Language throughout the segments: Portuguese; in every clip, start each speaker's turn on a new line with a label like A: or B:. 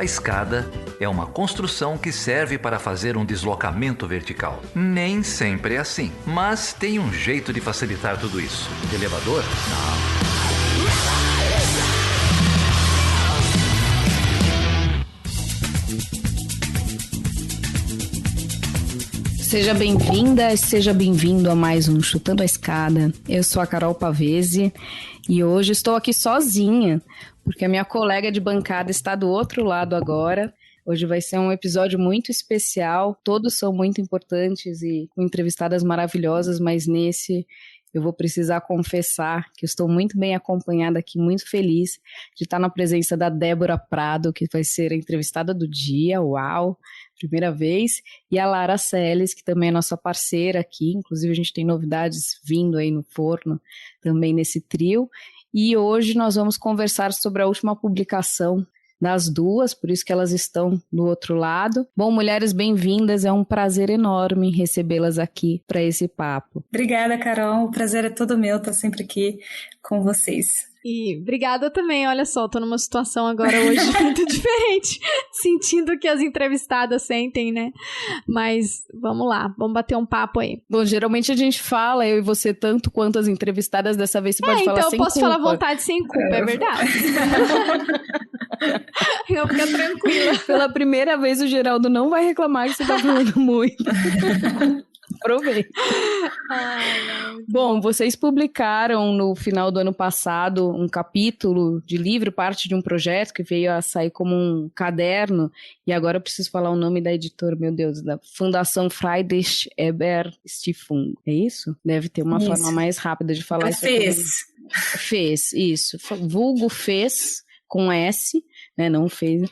A: A escada é uma construção que serve para fazer um deslocamento vertical. Nem sempre é assim, mas tem um jeito de facilitar tudo isso. Elevador? Não.
B: Seja bem-vinda, seja bem-vindo a mais um Chutando a Escada. Eu sou a Carol Pavese e hoje estou aqui sozinha, porque a minha colega de bancada está do outro lado agora. Hoje vai ser um episódio muito especial, todos são muito importantes e com entrevistadas maravilhosas, mas nesse eu vou precisar confessar que eu estou muito bem acompanhada aqui, muito feliz de estar na presença da Débora Prado, que vai ser a entrevistada do dia, uau, primeira vez, e a Lara Seles, que também é nossa parceira aqui, inclusive a gente tem novidades vindo aí no forno, também nesse trio, e hoje nós vamos conversar sobre a última publicação das duas, por isso que elas estão do outro lado. Bom, mulheres, bem-vindas, é um prazer enorme recebê-las aqui para esse papo.
C: Obrigada, Carol, o prazer é todo meu estar sempre aqui com vocês.
D: E obrigada também, olha só, tô numa situação agora hoje muito diferente, sentindo o que as entrevistadas sentem, né? Mas vamos lá, vamos bater um papo aí.
B: Bom, geralmente a gente fala, eu e você, tanto quanto as entrevistadas, dessa vez você pode falar sem culpa.
D: Então eu posso falar à vontade sem culpa, é verdade. Eu fico tranquila.
B: Pela primeira vez o Geraldo não vai reclamar que você tá falando muito. Aproveita. Bom, vocês publicaram no final do ano passado um capítulo de livro, parte de um projeto que veio a sair como um caderno, e agora eu preciso falar o nome da editora, meu Deus, da Fundação Friedrich Ebert Stiftung, é isso? Deve ter uma forma mais rápida de falar isso. Fez, isso. Vulgo fez, com S, né, não fez,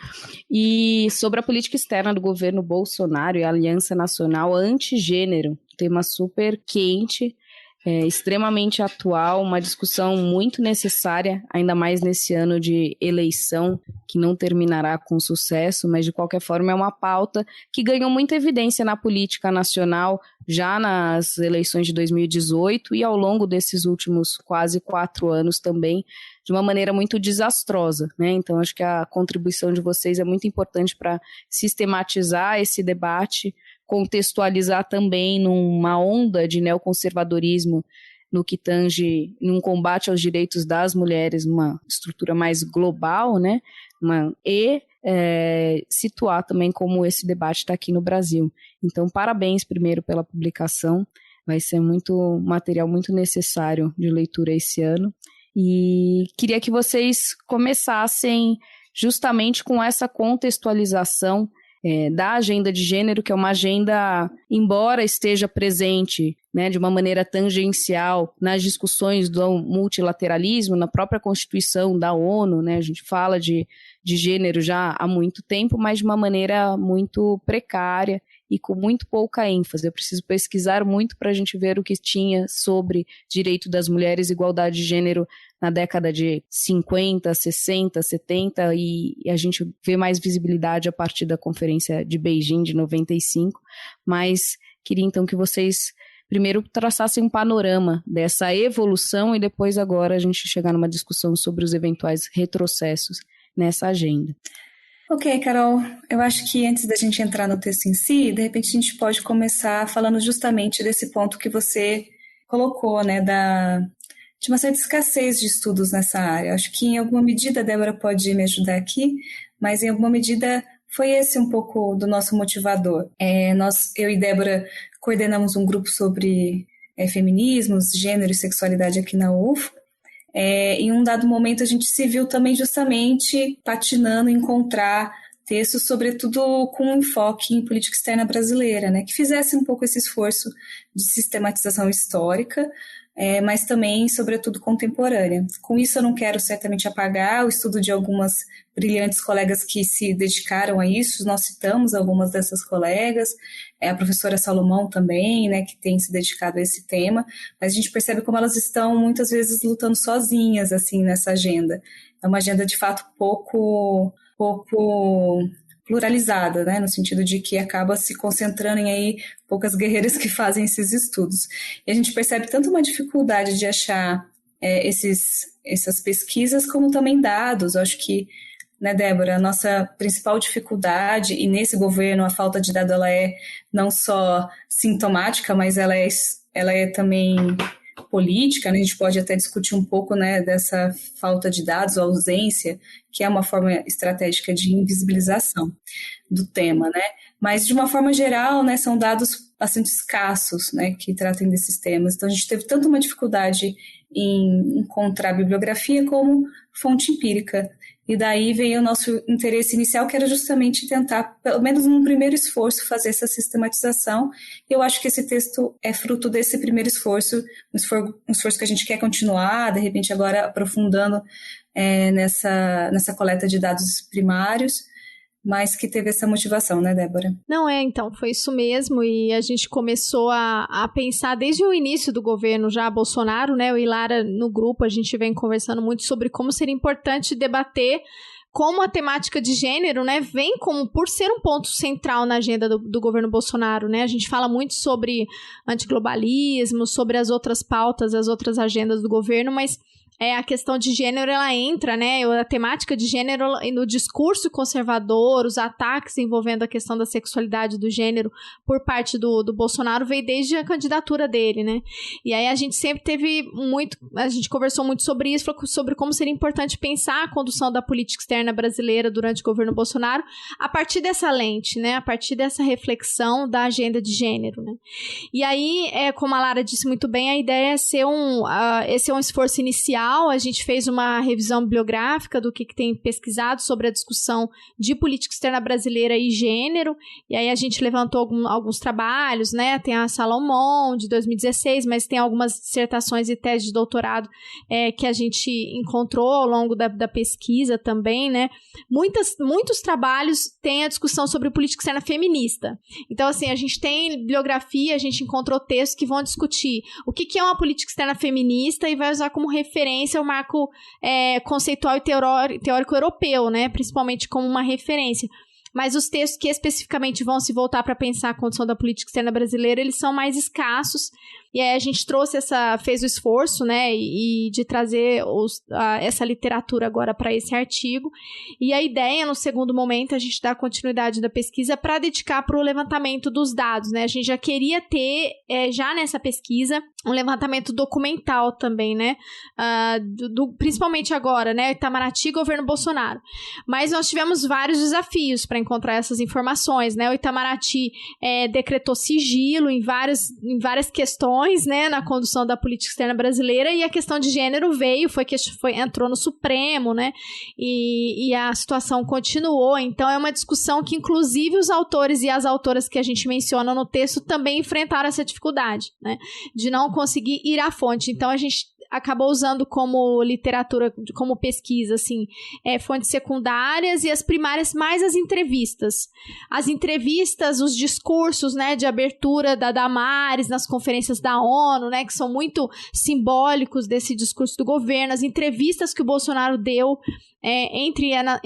B: e sobre a política externa do governo Bolsonaro e a Aliança Nacional Antigênero, tema super quente, extremamente atual, uma discussão muito necessária, ainda mais nesse ano de eleição, que não terminará com sucesso, mas de qualquer forma é uma pauta que ganhou muita evidência na política nacional, já nas eleições de 2018 e ao longo desses últimos quase 4 anos também, de uma maneira muito desastrosa, né? Então acho que a contribuição de vocês é muito importante para sistematizar esse debate, contextualizar também numa onda de neoconservadorismo no que tange num combate aos direitos das mulheres, numa estrutura mais global, né? Situar também como esse debate está aqui no Brasil. Então, parabéns primeiro pela publicação, vai ser muito material muito necessário de leitura esse ano. E queria que vocês começassem justamente com essa contextualização da agenda de gênero, que é uma agenda, embora esteja presente, né, de uma maneira tangencial nas discussões do multilateralismo, na própria Constituição da ONU, né, a gente fala de gênero já há muito tempo, mas de uma maneira muito precária e com muito pouca ênfase. Eu preciso pesquisar muito para a gente ver o que tinha sobre direito das mulheres, igualdade de gênero na década de 50, 60, 70, e a gente vê mais visibilidade a partir da Conferência de Beijing de 95, mas queria então que vocês primeiro traçassem um panorama dessa evolução e depois agora a gente chegar numa discussão sobre os eventuais retrocessos nessa agenda.
C: Ok, Carol, eu acho que antes da gente entrar no texto em si, de repente a gente pode começar falando justamente desse ponto que você colocou, né, de uma certa escassez de estudos nessa área. Acho que em alguma medida a Débora pode me ajudar aqui, mas em alguma medida foi esse um pouco do nosso motivador. Eu e Débora coordenamos um grupo sobre feminismos, gênero e sexualidade aqui na UFO. Em um dado momento a gente se viu também justamente patinando em encontrar textos, sobretudo com um enfoque em política externa brasileira, né, que fizesse um pouco esse esforço de sistematização histórica, mas também, sobretudo, contemporânea. Com isso, eu não quero certamente apagar o estudo de algumas brilhantes colegas que se dedicaram a isso, nós citamos algumas dessas colegas, a professora Salomão também, né, que tem se dedicado a esse tema, mas a gente percebe como elas estão, muitas vezes, lutando sozinhas, assim, nessa agenda. É uma agenda, de fato, pouco pluralizada, né, no sentido de que acaba se concentrando em aí poucas guerreiras que fazem esses estudos. E a gente percebe tanto uma dificuldade de achar essas pesquisas, como também dados. Eu acho que né, Débora? A nossa principal dificuldade, e nesse governo a falta de dado ela é não só sintomática, mas ela é também política, né? A gente pode até discutir um pouco, né, dessa falta de dados, ou ausência, que é uma forma estratégica de invisibilização do tema, né? Mas, de uma forma geral, né, são dados bastante escassos, né, que tratem desses temas. Então, a gente teve tanto uma dificuldade em encontrar bibliografia como fonte empírica. E daí veio o nosso interesse inicial, que era justamente tentar, pelo menos num primeiro esforço, fazer essa sistematização. E eu acho que esse texto é fruto desse primeiro esforço, um esforço que a gente quer continuar, de repente agora aprofundando nessa coleta de dados primários, mas que teve essa motivação, né, Débora?
D: Não, então, foi isso mesmo, e a gente começou a pensar desde o início do governo já Bolsonaro, né, eu e Lara no grupo, a gente vem conversando muito sobre como seria importante debater como a temática de gênero, né, vem como, por ser um ponto central na agenda do governo Bolsonaro, né, a gente fala muito sobre antiglobalismo, sobre as outras pautas, as outras agendas do governo, mas a questão de gênero, ela entra, né, a temática de gênero no discurso conservador, os ataques envolvendo a questão da sexualidade do gênero por parte do Bolsonaro veio desde a candidatura dele, né, e aí a gente sempre a gente conversou muito sobre isso, sobre como seria importante pensar a condução da política externa brasileira durante o governo Bolsonaro a partir dessa lente, né, a partir dessa reflexão da agenda de gênero, né, e aí, como a Lara disse muito bem, a ideia é esse é um esforço inicial. A gente fez uma revisão bibliográfica do que tem pesquisado sobre a discussão de política externa brasileira e gênero, e aí a gente levantou alguns trabalhos, né, tem a Salomon de 2016, mas tem algumas dissertações e teses de doutorado que a gente encontrou ao longo da pesquisa também, né, muitos trabalhos têm a discussão sobre política externa feminista, então assim, a gente tem bibliografia, a gente encontrou textos que vão discutir o que é uma política externa feminista e vai usar como referência o marco conceitual e teórico europeu, né, principalmente como uma referência. Mas os textos que especificamente vão se voltar para pensar a condição da política externa brasileira, eles são mais escassos, e aí a gente fez o esforço, né, e de trazer essa literatura agora para esse artigo, e a ideia, no segundo momento, a gente dá continuidade da pesquisa para dedicar para o levantamento dos dados, né, a gente já queria ter, já nessa pesquisa, um levantamento documental também, né, principalmente agora, né, Itamaraty e governo Bolsonaro, mas nós tivemos vários desafios para encontrar essas informações, né, o Itamaraty decretou sigilo em várias questões, né, na condução da política externa brasileira, e a questão de gênero entrou no Supremo, né, e a situação continuou, então é uma discussão que inclusive os autores e as autoras que a gente menciona no texto também enfrentaram essa dificuldade, né, de não conseguir ir à fonte, então a gente acabou usando como literatura, como pesquisa, assim, fontes secundárias e as primárias, mais as entrevistas. As entrevistas, os discursos, né, de abertura da Damares nas conferências da ONU, né, que são muito simbólicos desse discurso do governo, as entrevistas que o Bolsonaro deu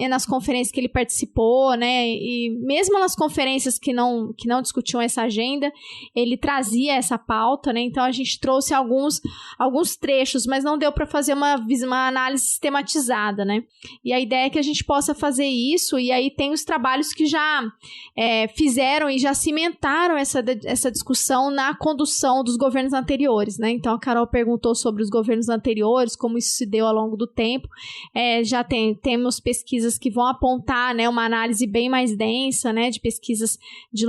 D: nas conferências que ele participou, né, e mesmo nas conferências que não discutiam essa agenda, ele trazia essa pauta, né, então a gente trouxe alguns trechos, mas não deu para fazer uma análise sistematizada, né, e a ideia é que a gente possa fazer isso, e aí tem os trabalhos que já fizeram e já cimentaram essa discussão na condução dos governos anteriores, né, então a Carol perguntou sobre os governos anteriores, como isso se deu ao longo do tempo, já temos pesquisas que vão apontar, né, uma análise bem mais densa, né, de pesquisas de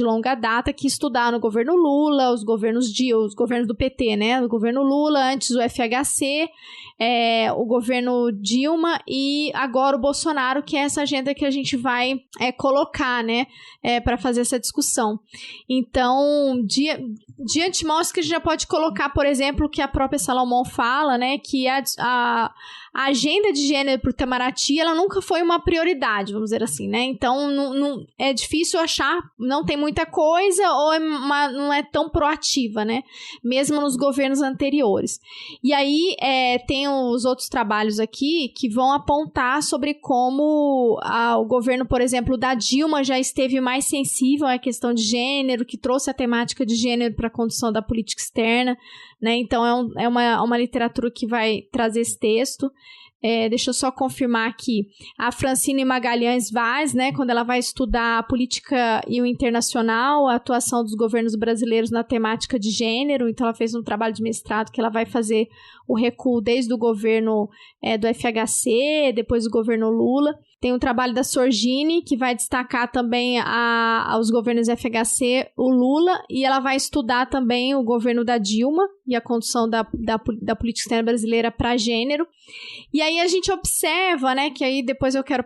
D: longa data que estudaram o governo Lula, os governos do PT, né, o governo Lula, antes o FHC, o governo Dilma e agora o Bolsonaro, que é essa agenda que a gente vai colocar, né, para fazer essa discussão. Então, de antemão, isso que a gente já pode colocar, por exemplo, o que a própria Salomon fala, né, que a agenda de gênero para o Itamaraty, ela nunca foi uma prioridade, vamos dizer assim, né? Então, não é difícil achar, não tem muita coisa ou não é tão proativa, né? Mesmo nos governos anteriores. E aí, tem os outros trabalhos aqui que vão apontar sobre como o governo, por exemplo, da Dilma já esteve mais sensível à questão de gênero, que trouxe a temática de gênero para a condução da política externa né? Então é uma literatura que vai trazer esse texto. Deixa eu só confirmar aqui, a Francine Magalhães Vaz, né, quando ela vai estudar a política e o internacional, a atuação dos governos brasileiros na temática de gênero, então ela fez um trabalho de mestrado que ela vai fazer o recuo desde o governo do FHC, depois do governo Lula. Tem um trabalho da Sorgini, que vai destacar também os governos FHC, o Lula, e ela vai estudar também o governo da Dilma e a condução da política externa brasileira para gênero. E aí a gente observa, né, que aí depois eu quero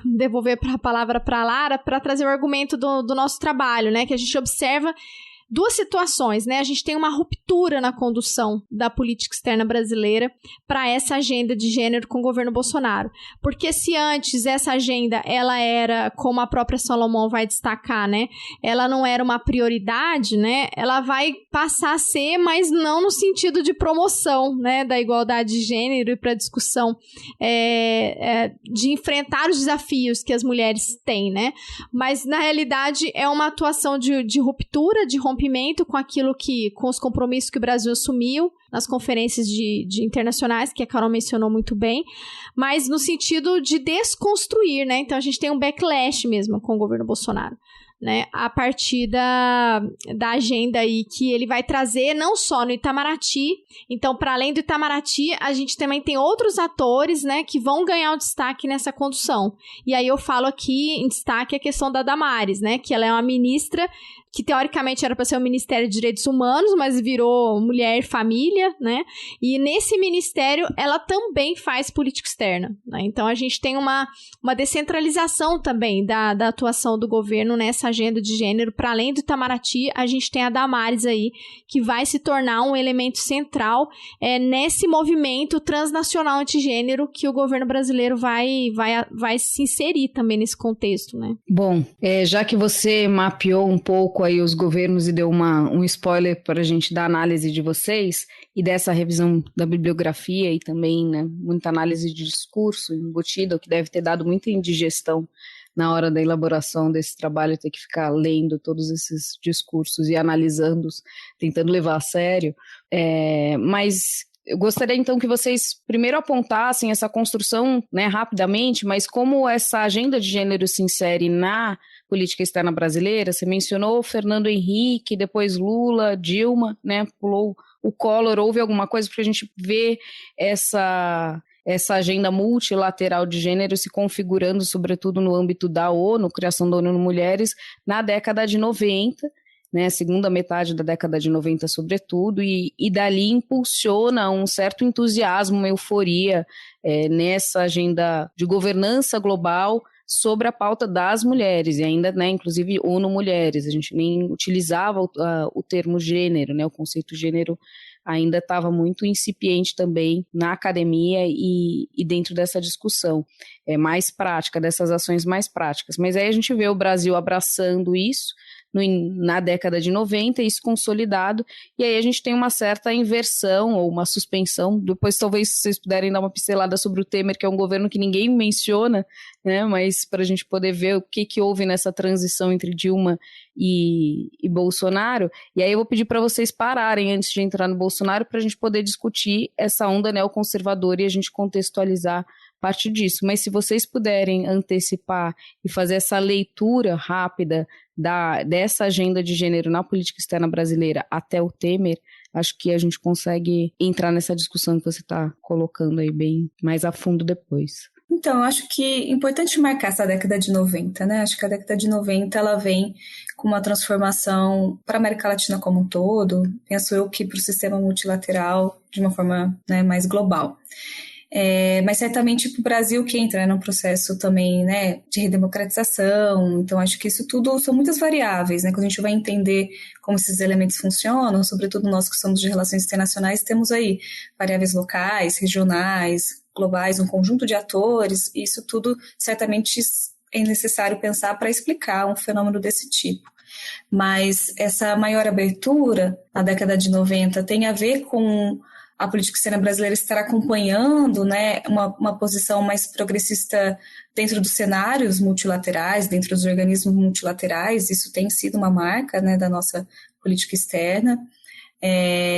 D: devolver a palavra para a Lara, para trazer o argumento do nosso trabalho, né, que a gente observa duas situações, né? A gente tem uma ruptura na condução da política externa brasileira para essa agenda de gênero com o governo Bolsonaro. Porque se antes essa agenda, ela era, como a própria Salomão vai destacar, né? Ela não era uma prioridade, né? Ela vai passar a ser, mas não no sentido de promoção, né? Da igualdade de gênero e para discussão de enfrentar os desafios que as mulheres têm, né? Mas, na realidade, é uma atuação de ruptura, de rompimento com os compromissos que o Brasil assumiu nas conferências de internacionais, que a Carol mencionou muito bem, mas no sentido de desconstruir, né? Então a gente tem um backlash mesmo com o governo Bolsonaro, né? A partir da agenda aí que ele vai trazer não só no Itamaraty. Então, para além do Itamaraty, a gente também tem outros atores, né, que vão ganhar um destaque nessa condução. E aí eu falo aqui em destaque a questão da Damares, né, que ela é uma ministra que teoricamente era para ser o Ministério de Direitos Humanos, mas virou Mulher e Família, né? E nesse ministério ela também faz política externa, né? Então a gente tem uma descentralização também da atuação do governo nessa agenda de gênero. Para além do Itamaraty, a gente tem a Damares aí, que vai se tornar um elemento central nesse movimento transnacional antigênero que o governo brasileiro vai se inserir também nesse contexto, né?
B: Bom, já que você mapeou um pouco aí os governos e deu um spoiler para a gente da análise de vocês e dessa revisão da bibliografia e também, né, muita análise de discurso embutida, o que deve ter dado muita indigestão na hora da elaboração desse trabalho, ter que ficar lendo todos esses discursos e analisando-os, tentando levar a sério, mas eu gostaria então que vocês primeiro apontassem essa construção, né, rapidamente, mas como essa agenda de gênero se insere na política externa brasileira. Você mencionou Fernando Henrique, depois Lula, Dilma, né, pulou o Collor. Houve alguma coisa para a gente ver essa agenda multilateral de gênero se configurando, sobretudo no âmbito da ONU, criação da ONU Mulheres, na década de 90, né, segunda metade da década de 90 sobretudo, e dali impulsiona um certo entusiasmo, uma euforia nessa agenda de governança global sobre a pauta das mulheres, e ainda, né, inclusive ONU Mulheres. A gente nem utilizava o termo gênero, né, o conceito gênero ainda estava muito incipiente também na academia e dentro dessa discussão mais prática, dessas ações mais práticas. Mas aí a gente vê o Brasil abraçando isso na década de 90, isso consolidado, e aí a gente tem uma certa inversão ou uma suspensão. Depois talvez vocês puderem dar uma pincelada sobre o Temer, que é um governo que ninguém menciona, né, mas para a gente poder ver o que houve nessa transição entre Dilma e Bolsonaro. E aí eu vou pedir para vocês pararem antes de entrar no Bolsonaro, para a gente poder discutir essa onda neoconservadora e a gente contextualizar parte disso. Mas se vocês puderem antecipar e fazer essa leitura rápida dessa agenda de gênero na política externa brasileira até o Temer, acho que a gente consegue entrar nessa discussão que você está colocando aí bem mais a fundo depois.
C: Então, eu acho que é importante marcar essa década de 90, né? Acho que a década de 90 ela vem com uma transformação para a América Latina como um todo, penso eu que para o sistema multilateral de uma forma, né, mais global. Mas certamente para o Brasil que entra num processo também, né, de redemocratização. Então acho que isso tudo são muitas variáveis, né? Quando a gente vai entender como esses elementos funcionam, sobretudo nós que somos de relações internacionais, temos aí variáveis locais, regionais, globais, um conjunto de atores, e isso tudo certamente é necessário pensar para explicar um fenômeno desse tipo. Mas essa maior abertura na década de 90 tem a ver com a política externa brasileira estar acompanhando, né, uma posição mais progressista dentro dos cenários multilaterais, dentro dos organismos multilaterais. Isso tem sido uma marca, né, da nossa política externa.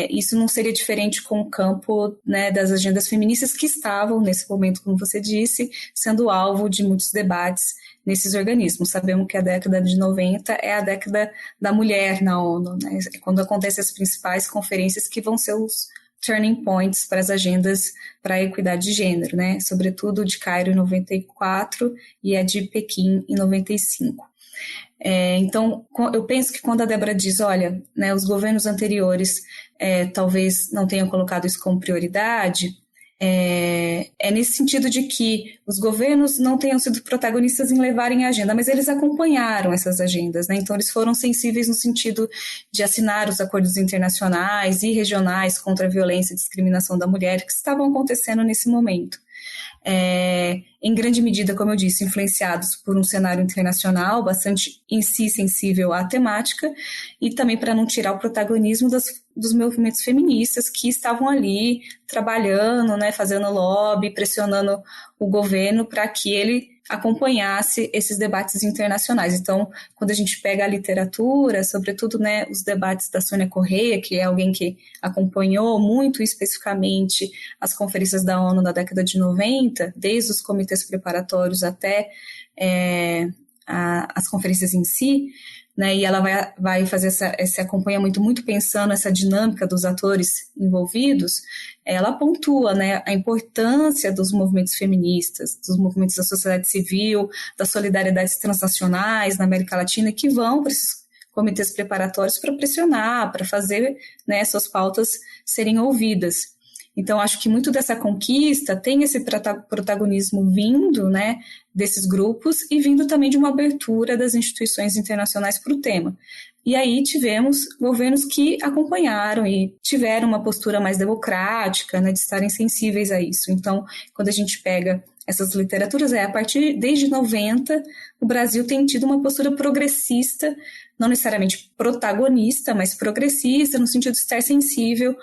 C: Isso não seria diferente com o campo, né, das agendas feministas que estavam, nesse momento, como você disse, sendo alvo de muitos debates nesses organismos. Sabemos que a década de 90 é a década da mulher na ONU, né? É quando acontecem as principais conferências que vão ser os turning points para as agendas para a equidade de gênero, né? Sobretudo de Cairo em 94 e a de Pequim em 95. Então, eu penso que quando a Débora diz, olha, né, os governos anteriores talvez não tenham colocado isso como prioridade, é nesse sentido de que os governos não tenham sido protagonistas em levarem a agenda, mas eles acompanharam essas agendas, né? Então eles foram sensíveis no sentido de assinar os acordos internacionais e regionais contra a violência e discriminação da mulher que estavam acontecendo nesse momento. Em grande medida, como eu disse, influenciados por um cenário internacional bastante em si sensível à temática e também para não tirar o protagonismo dos movimentos feministas que estavam ali trabalhando, né, fazendo lobby, pressionando o governo para que ele acompanhasse esses debates internacionais. Então, quando a gente pega a literatura, sobretudo, né, os debates da Sônia Correia, que é alguém que acompanhou muito especificamente as conferências da ONU na década de 90, desde os comitês preparatórios até as conferências em si, né, e ela vai fazer esse acompanhamento muito pensando essa dinâmica dos atores envolvidos. Ela pontua, né, a importância dos movimentos feministas, dos movimentos da sociedade civil, das solidariedades transnacionais na América Latina, que vão para esses comitês preparatórios para pressionar, para fazer, né, suas pautas serem ouvidas. Então, acho que muito dessa conquista tem esse protagonismo vindo, né, desses grupos e vindo também de uma abertura das instituições internacionais para o tema. E aí tivemos governos que acompanharam e tiveram uma postura mais democrática, né, de estarem sensíveis a isso. Então, quando a gente pega essas literaturas, desde 90, o Brasil tem tido uma postura progressista, não necessariamente protagonista, mas progressista, no sentido de estar sensível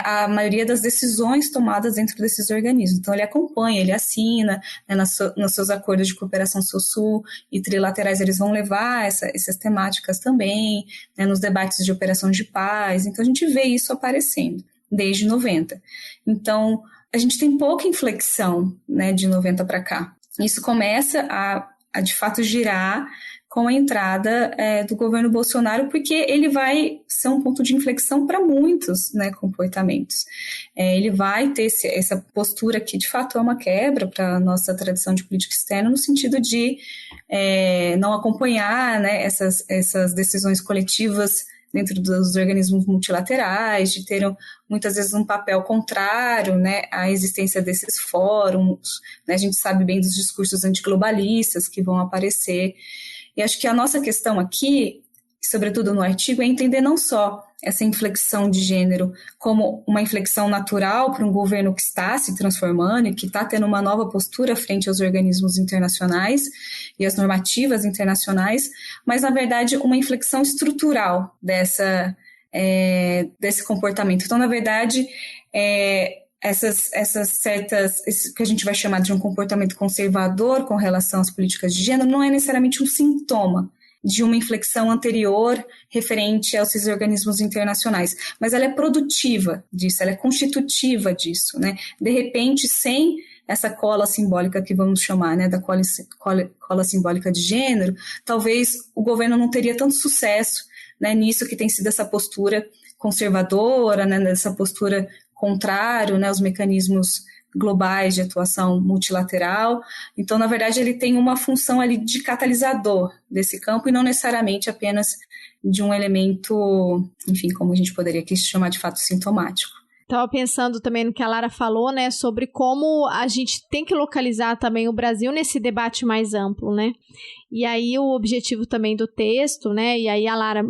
C: à maioria das decisões tomadas dentro desses organismos. Então, ele acompanha, ele assina, né, nos seus acordos de cooperação Sul-Sul e trilaterais, eles vão levar essas temáticas também, né, nos debates de operação de paz. Então, a gente vê isso aparecendo desde 90. Então, a gente tem pouca inflexão, né, de 90 para cá. Isso começa a de fato girar com a entrada do governo Bolsonaro, porque ele vai ser um ponto de inflexão para muitos, né, comportamentos. Ele vai ter essa postura que, de fato, é uma quebra para a nossa tradição de política externa, no sentido de não acompanhar, né, essas decisões coletivas dentro dos organismos multilaterais, de ter muitas vezes um papel contrário, né, à existência desses fóruns, né, a gente sabe bem dos discursos antiglobalistas que vão aparecer. E acho que a nossa questão aqui, sobretudo no artigo, é entender não só essa inflexão de gênero como uma inflexão natural para um governo que está se transformando e que está tendo uma nova postura frente aos organismos internacionais e às normativas internacionais, mas, na verdade, uma inflexão estrutural desse comportamento. Então, na verdade, essas isso que a gente vai chamar de um comportamento conservador com relação às políticas de gênero não é necessariamente um sintoma de uma inflexão anterior referente aos organismos internacionais, mas ela é produtiva disso, ela é constitutiva disso, né? De repente, sem essa cola simbólica que vamos chamar, né, da cola simbólica de gênero, talvez o governo não teria tanto sucesso, né, nisso que tem sido essa postura conservadora, né, nessa postura contrário, né, aos mecanismos globais de atuação multilateral. Então, na verdade, ele tem uma função ali de catalisador desse campo e não necessariamente apenas de um elemento, enfim, como a gente poderia aqui chamar de fato sintomático.
D: Estava pensando também no que a Lara falou, né, sobre como a gente tem que localizar também o Brasil nesse debate mais amplo, né? E aí o objetivo também do texto, né, e aí a Lara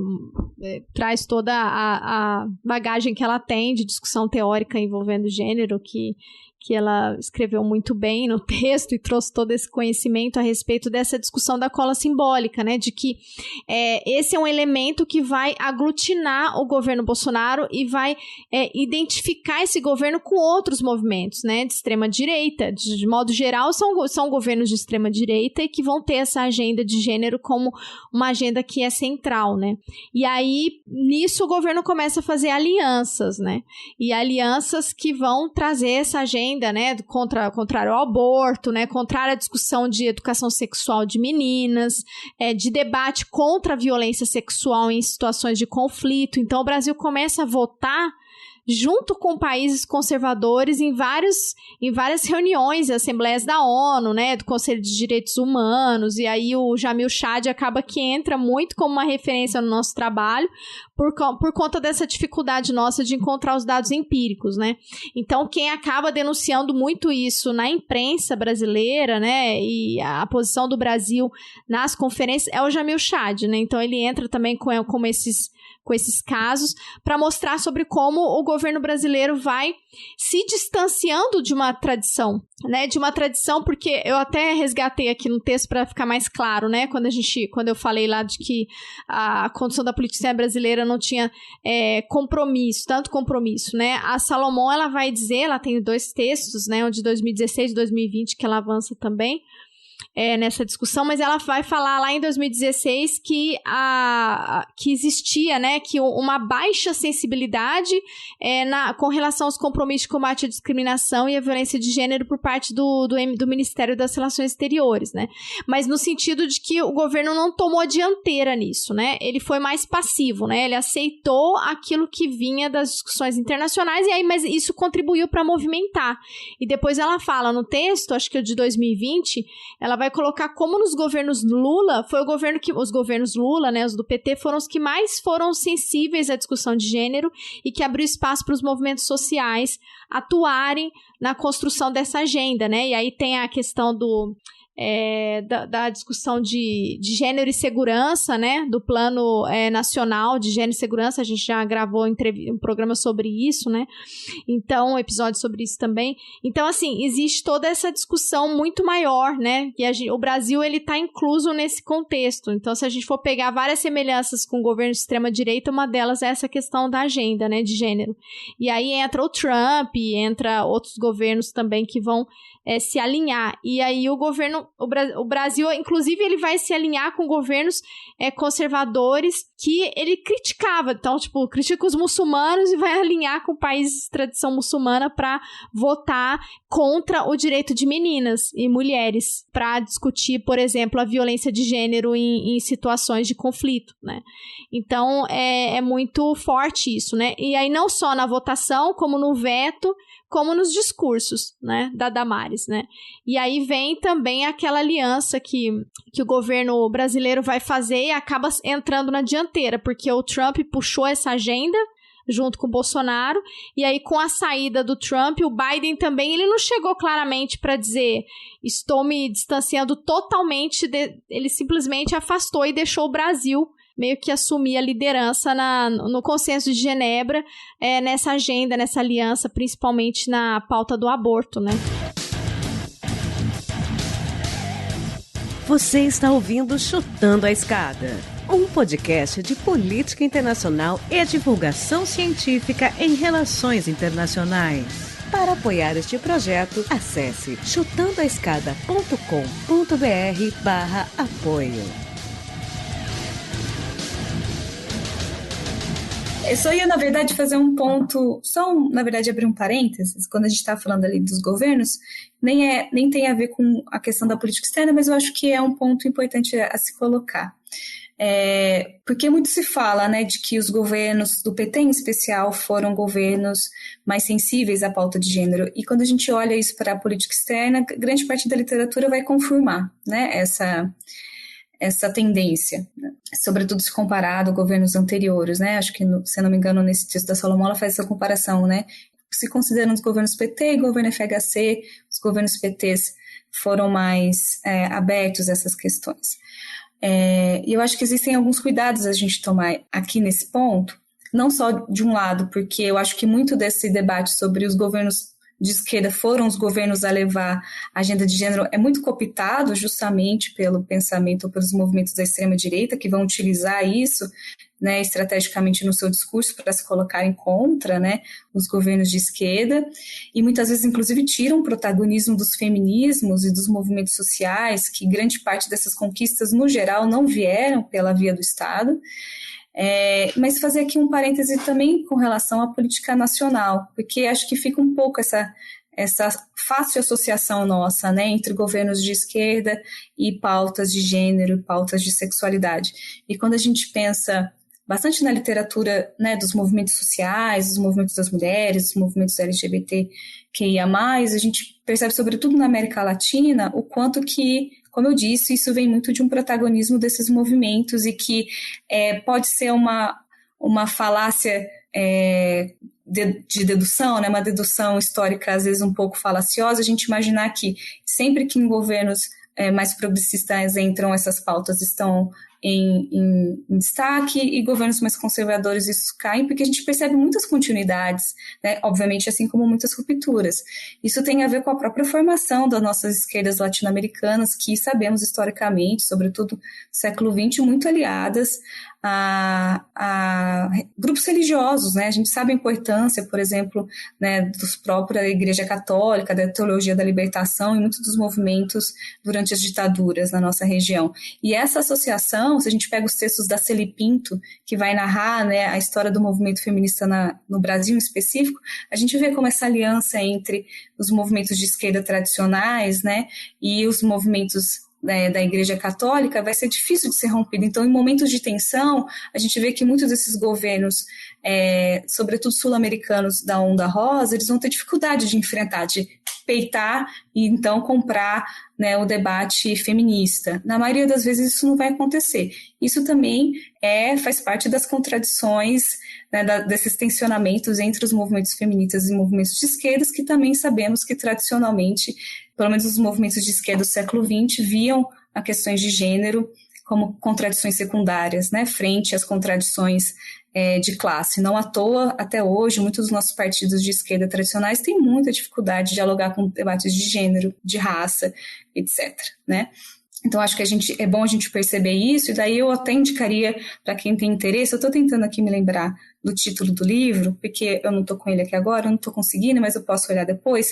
D: traz toda a bagagem que ela tem de discussão teórica envolvendo gênero, que que ela escreveu muito bem no texto e trouxe todo esse conhecimento a respeito dessa discussão da cola simbólica, né, de que esse é um elemento que vai aglutinar o governo Bolsonaro e vai identificar esse governo com outros movimentos, né, de extrema-direita. De modo geral, são governos de extrema-direita e que vão ter essa agenda de gênero como uma agenda que é central, né. E aí, nisso, o governo começa a fazer alianças, né, e alianças que vão trazer essa agenda, né, contrário ao aborto, né, contrário à discussão de educação sexual de meninas, de debate contra a violência sexual em situações de conflito. Então, o Brasil começa a votar junto com países conservadores em várias reuniões e assembleias da ONU, né, do Conselho de Direitos Humanos, e aí o Jamil Chad acaba que entra muito como uma referência no nosso trabalho por conta dessa dificuldade nossa de encontrar os dados empíricos, né. Então, quem acaba denunciando muito isso na imprensa brasileira, né, e a posição do Brasil nas conferências é o Jamil Chad, né, então ele entra também com esses casos, para mostrar sobre como o governo brasileiro vai se distanciando de uma tradição, né? De uma tradição, porque eu até resgatei aqui no texto para ficar mais claro, né? Quando eu falei lá de que a condução da política brasileira não tinha tanto compromisso, né? A Salomão, ela vai dizer, ela tem 2 textos, né? Um de 2016 e 2020, que ela avança também, nessa discussão, mas ela vai falar lá em 2016 que existia, né, que uma baixa sensibilidade com relação aos compromissos de combate à discriminação e à violência de gênero por parte do Ministério das Relações Exteriores, né, mas no sentido de que o governo não tomou a dianteira nisso, né, ele foi mais passivo, né, ele aceitou aquilo que vinha das discussões internacionais, mas isso contribuiu para movimentar, e depois ela fala no texto, acho que o de 2020, ela vai colocar como nos governos Lula, foi o governo que os governos Lula, né, os do PT, foram os que mais foram sensíveis à discussão de gênero e que abriu espaço para os movimentos sociais atuarem na construção dessa agenda, né, e aí tem a questão da discussão de gênero e segurança, né, do Plano Nacional de Gênero e Segurança, a gente já gravou um programa sobre isso, né, então, um episódio sobre isso também. Então, assim, existe toda essa discussão muito maior, né, e o Brasil, ele tá incluso nesse contexto. Então, se a gente for pegar várias semelhanças com o governo de extrema-direita, uma delas é essa questão da agenda, né, de gênero. E aí entra o Trump, entra outros governos também que vão se alinhar. E aí o Brasil, inclusive, ele vai se alinhar com governos conservadores que ele criticava. Então, tipo, critica os muçulmanos e vai alinhar com países de tradição muçulmana para votar contra o direito de meninas e mulheres, para discutir, por exemplo, a violência de gênero em situações de conflito, né? Então, é muito forte isso, né? E aí, não só na votação, como no veto, como nos discursos, né, da Damares, né? E aí vem também aquela aliança que o governo brasileiro vai fazer e acaba entrando na dianteira, porque o Trump puxou essa agenda junto com o Bolsonaro, e aí com a saída do Trump, o Biden também, ele não chegou claramente para dizer, estou me distanciando totalmente, ele simplesmente afastou e deixou o Brasil meio que assumir a liderança no consenso de Genebra, nessa agenda, nessa aliança, principalmente na pauta do aborto, né?
E: Você está ouvindo Chutando a Escada, um podcast de política internacional e divulgação científica em relações internacionais. Para apoiar este projeto, acesse chutandoaescada.com.br/apoio.
C: Eu só ia, na verdade, fazer um ponto, na verdade, abrir um parênteses, quando a gente está falando ali dos governos, nem tem a ver com a questão da política externa, mas eu acho que é um ponto importante a se colocar. Porque muito se fala, né, de que os governos do PT, em especial, foram governos mais sensíveis à pauta de gênero, e quando a gente olha isso para a política externa, grande parte da literatura vai confirmar, né, essa tendência, né? Sobretudo se comparado a governos anteriores, né? Acho que, se não me engano, nesse texto da Salomão, ela faz essa comparação, né? Se considerando os governos PT e governo FHC, os governos PTs foram mais abertos a essas questões. E eu acho que existem alguns cuidados a gente tomar aqui nesse ponto, não só de um lado, porque eu acho que muito desse debate sobre os governos de esquerda foram os governos a levar a agenda de gênero é muito cooptado justamente pelo pensamento, pelos movimentos da extrema-direita, que vão utilizar isso, né, estrategicamente no seu discurso para se colocarem contra, né, os governos de esquerda, e muitas vezes, inclusive, tiram o protagonismo dos feminismos e dos movimentos sociais, que grande parte dessas conquistas, no geral, não vieram pela via do Estado. Mas fazer aqui um parêntese também com relação à política nacional, porque acho que fica um pouco essa fácil associação nossa, né, entre governos de esquerda e pautas de gênero, pautas de sexualidade. E quando a gente pensa bastante na literatura, né, dos movimentos sociais, dos movimentos das mulheres, dos movimentos LGBTQIA+, a gente percebe, sobretudo na América Latina, o quanto que, como eu disse, isso vem muito de um protagonismo desses movimentos e que pode ser uma falácia de dedução, né, uma dedução histórica às vezes um pouco falaciosa, a gente imaginar que sempre que em governos mais progressistas entram, essas pautas estão em destaque, e governos mais conservadores isso caem, porque a gente percebe muitas continuidades, né? Obviamente, assim como muitas rupturas. Isso tem a ver com a própria formação das nossas esquerdas latino-americanas, que sabemos historicamente, sobretudo no século XX, muito aliadas a grupos religiosos, né? A gente sabe a importância, por exemplo, né, dos próprios da Igreja Católica, da teologia da libertação e muitos dos movimentos durante as ditaduras na nossa região. E essa associação, se a gente pega os textos da Celi Pinto, que vai narrar, né, a história do movimento feminista no Brasil em específico, a gente vê como essa aliança entre os movimentos de esquerda tradicionais, né, e os movimentos da Igreja Católica vai ser difícil de ser rompido. Então, em momentos de tensão, a gente vê que muitos desses governos, sobretudo sul-americanos da Onda Rosa, eles vão ter dificuldade de enfrentar, de peitar e então comprar, né, o debate feminista. Na maioria das vezes isso não vai acontecer. Isso também faz parte das contradições, né, desses tensionamentos entre os movimentos feministas e movimentos de esquerdas, que também sabemos que tradicionalmente, pelo menos os movimentos de esquerda do século XX, viam a questões de gênero como contradições secundárias, né, frente às contradições de classe. Não à toa, até hoje, muitos dos nossos partidos de esquerda tradicionais têm muita dificuldade de dialogar com debates de gênero, de raça, etc., né? Então, acho que é bom a gente perceber isso, e daí eu até indicaria, para quem tem interesse, eu estou tentando aqui me lembrar do título do livro, porque eu não estou com ele aqui agora, eu não estou conseguindo, mas eu posso olhar depois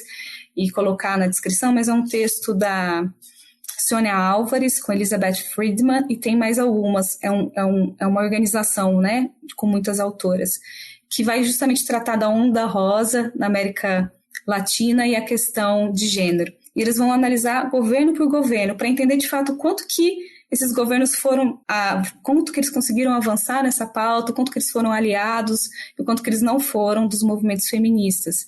C: e colocar na descrição, mas é um texto da Sônia Álvares, com Elizabeth Friedman, e tem mais algumas, é uma organização, né, com muitas autoras, que vai justamente tratar da onda rosa na América Latina e a questão de gênero. E eles vão analisar governo por governo, para entender de fato quanto que esses governos quanto que eles conseguiram avançar nessa pauta, quanto que eles foram aliados e quanto que eles não foram dos movimentos feministas.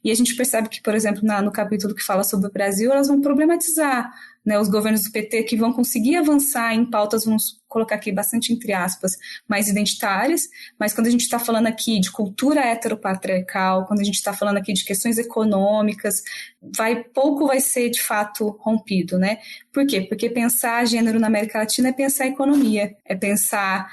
C: E a gente percebe que, por exemplo, no capítulo que fala sobre o Brasil, elas vão problematizar, né, os governos do PT que vão conseguir avançar em pautas, vamos colocar aqui bastante entre aspas, mais identitárias, mas quando a gente está falando aqui de cultura heteropatriarcal, quando a gente está falando aqui de questões econômicas, pouco vai ser de fato rompido, né? Por quê? Porque pensar gênero na América Latina é pensar economia, é pensar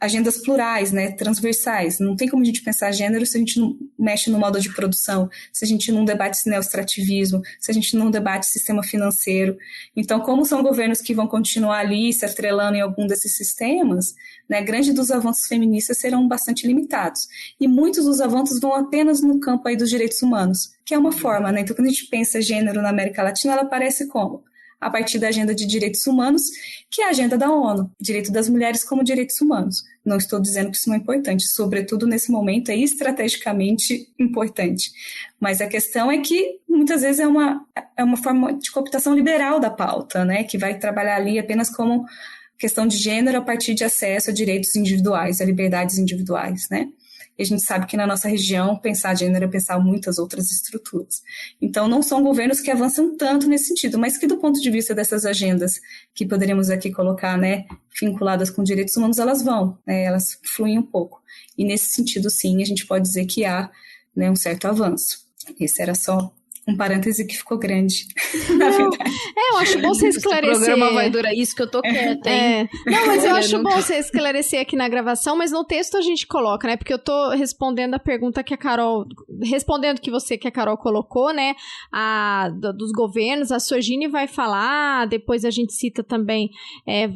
C: agendas plurais, né, transversais. Não tem como a gente pensar gênero se a gente não mexe no modo de produção, se a gente não debate neoestrativismo, se a gente não debate sistema financeiro. Então, como são governos que vão continuar ali se atrelando em algum desses sistemas, né, grande dos avanços feministas serão bastante limitados. E muitos dos avanços vão apenas no campo aí dos direitos humanos, que é uma forma, né? Então, quando a gente pensa gênero na América Latina, ela aparece como? A partir da agenda de direitos humanos, que é a agenda da ONU, direito das mulheres como direitos humanos. Não estou dizendo que isso não é importante, sobretudo nesse momento é estrategicamente importante. Mas a questão é que muitas vezes é uma forma de cooptação liberal da pauta, né, que vai trabalhar ali apenas como questão de gênero a partir de acesso a direitos individuais, a liberdades individuais, né? E a gente sabe que na nossa região pensar gênero é pensar muitas outras estruturas. Então, não são governos que avançam tanto nesse sentido, mas que do ponto de vista dessas agendas que poderíamos aqui colocar, né, vinculadas com direitos humanos, elas vão, né, elas fluem um pouco. E nesse sentido, sim, a gente pode dizer que há, né, um certo avanço. Esse era só um parêntese que ficou grande, na verdade.
D: Eu acho bom você esclarecer.
B: O programa vai durar isso que eu tô quieta, hein?
D: Não, mas eu acho bom você esclarecer aqui na gravação, mas no texto a gente coloca, né? Porque eu tô respondendo a pergunta que a Carol... Respondendo que a Carol colocou, né? Dos governos, a Sorgini vai falar, depois a gente cita também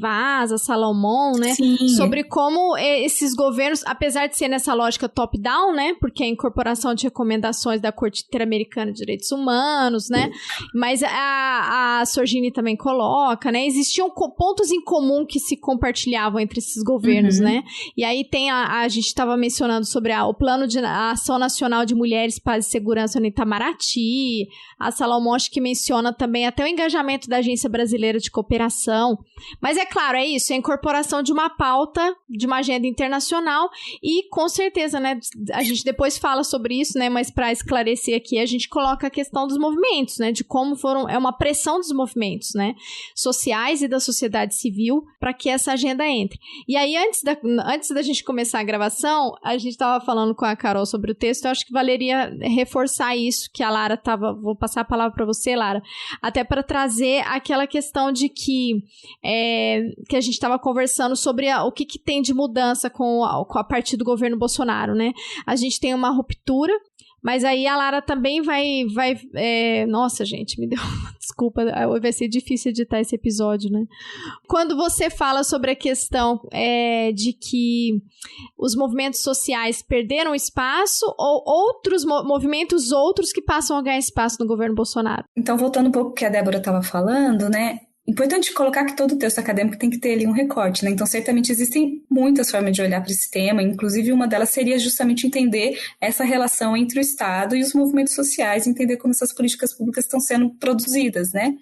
D: Vaz, a Salomon, né?
C: Sim.
D: Sobre como esses governos, apesar de ser nessa lógica top-down, né? Porque a incorporação de recomendações da Corte Interamericana de Direitos Humanos, né? Mas a Sorgini também coloca, né? Existiam pontos em comum que se compartilhavam entre esses governos, né? E aí tem a gente estava mencionando sobre o Plano de Ação Nacional de Mulheres, Paz e Segurança no Itamaraty, a Salomon que menciona também até o engajamento da Agência Brasileira de Cooperação. Mas é claro, é isso, é a incorporação de uma pauta, de uma agenda internacional e com certeza, né? A gente depois fala sobre isso, né? Mas para esclarecer aqui, a gente coloca a questão dos movimentos, né? De como é uma pressão dos movimentos, né? Sociais e da sociedade civil para que essa agenda entre. E aí, antes da gente começar a gravação, a gente estava falando com a Carol sobre o texto, eu acho que valeria reforçar isso que a Lara vou passar a palavra para você, Lara, até para trazer aquela questão de que a gente estava conversando sobre o que tem de mudança com a partir do governo Bolsonaro, né? A gente tem uma ruptura, mas aí a Lara também vai nossa, gente, me deu desculpa, vai ser difícil editar esse episódio, né? Quando você fala sobre a questão de que os movimentos sociais perderam espaço ou outros movimentos que passam a ganhar espaço no governo Bolsonaro?
C: Então, voltando um pouco ao que a Débora estava falando, né? Importante colocar que todo texto acadêmico tem que ter ali um recorte, né? Então, certamente existem muitas formas de olhar para esse tema, inclusive uma delas seria justamente entender essa relação entre o Estado e os movimentos sociais, entender como essas políticas públicas estão sendo produzidas, né?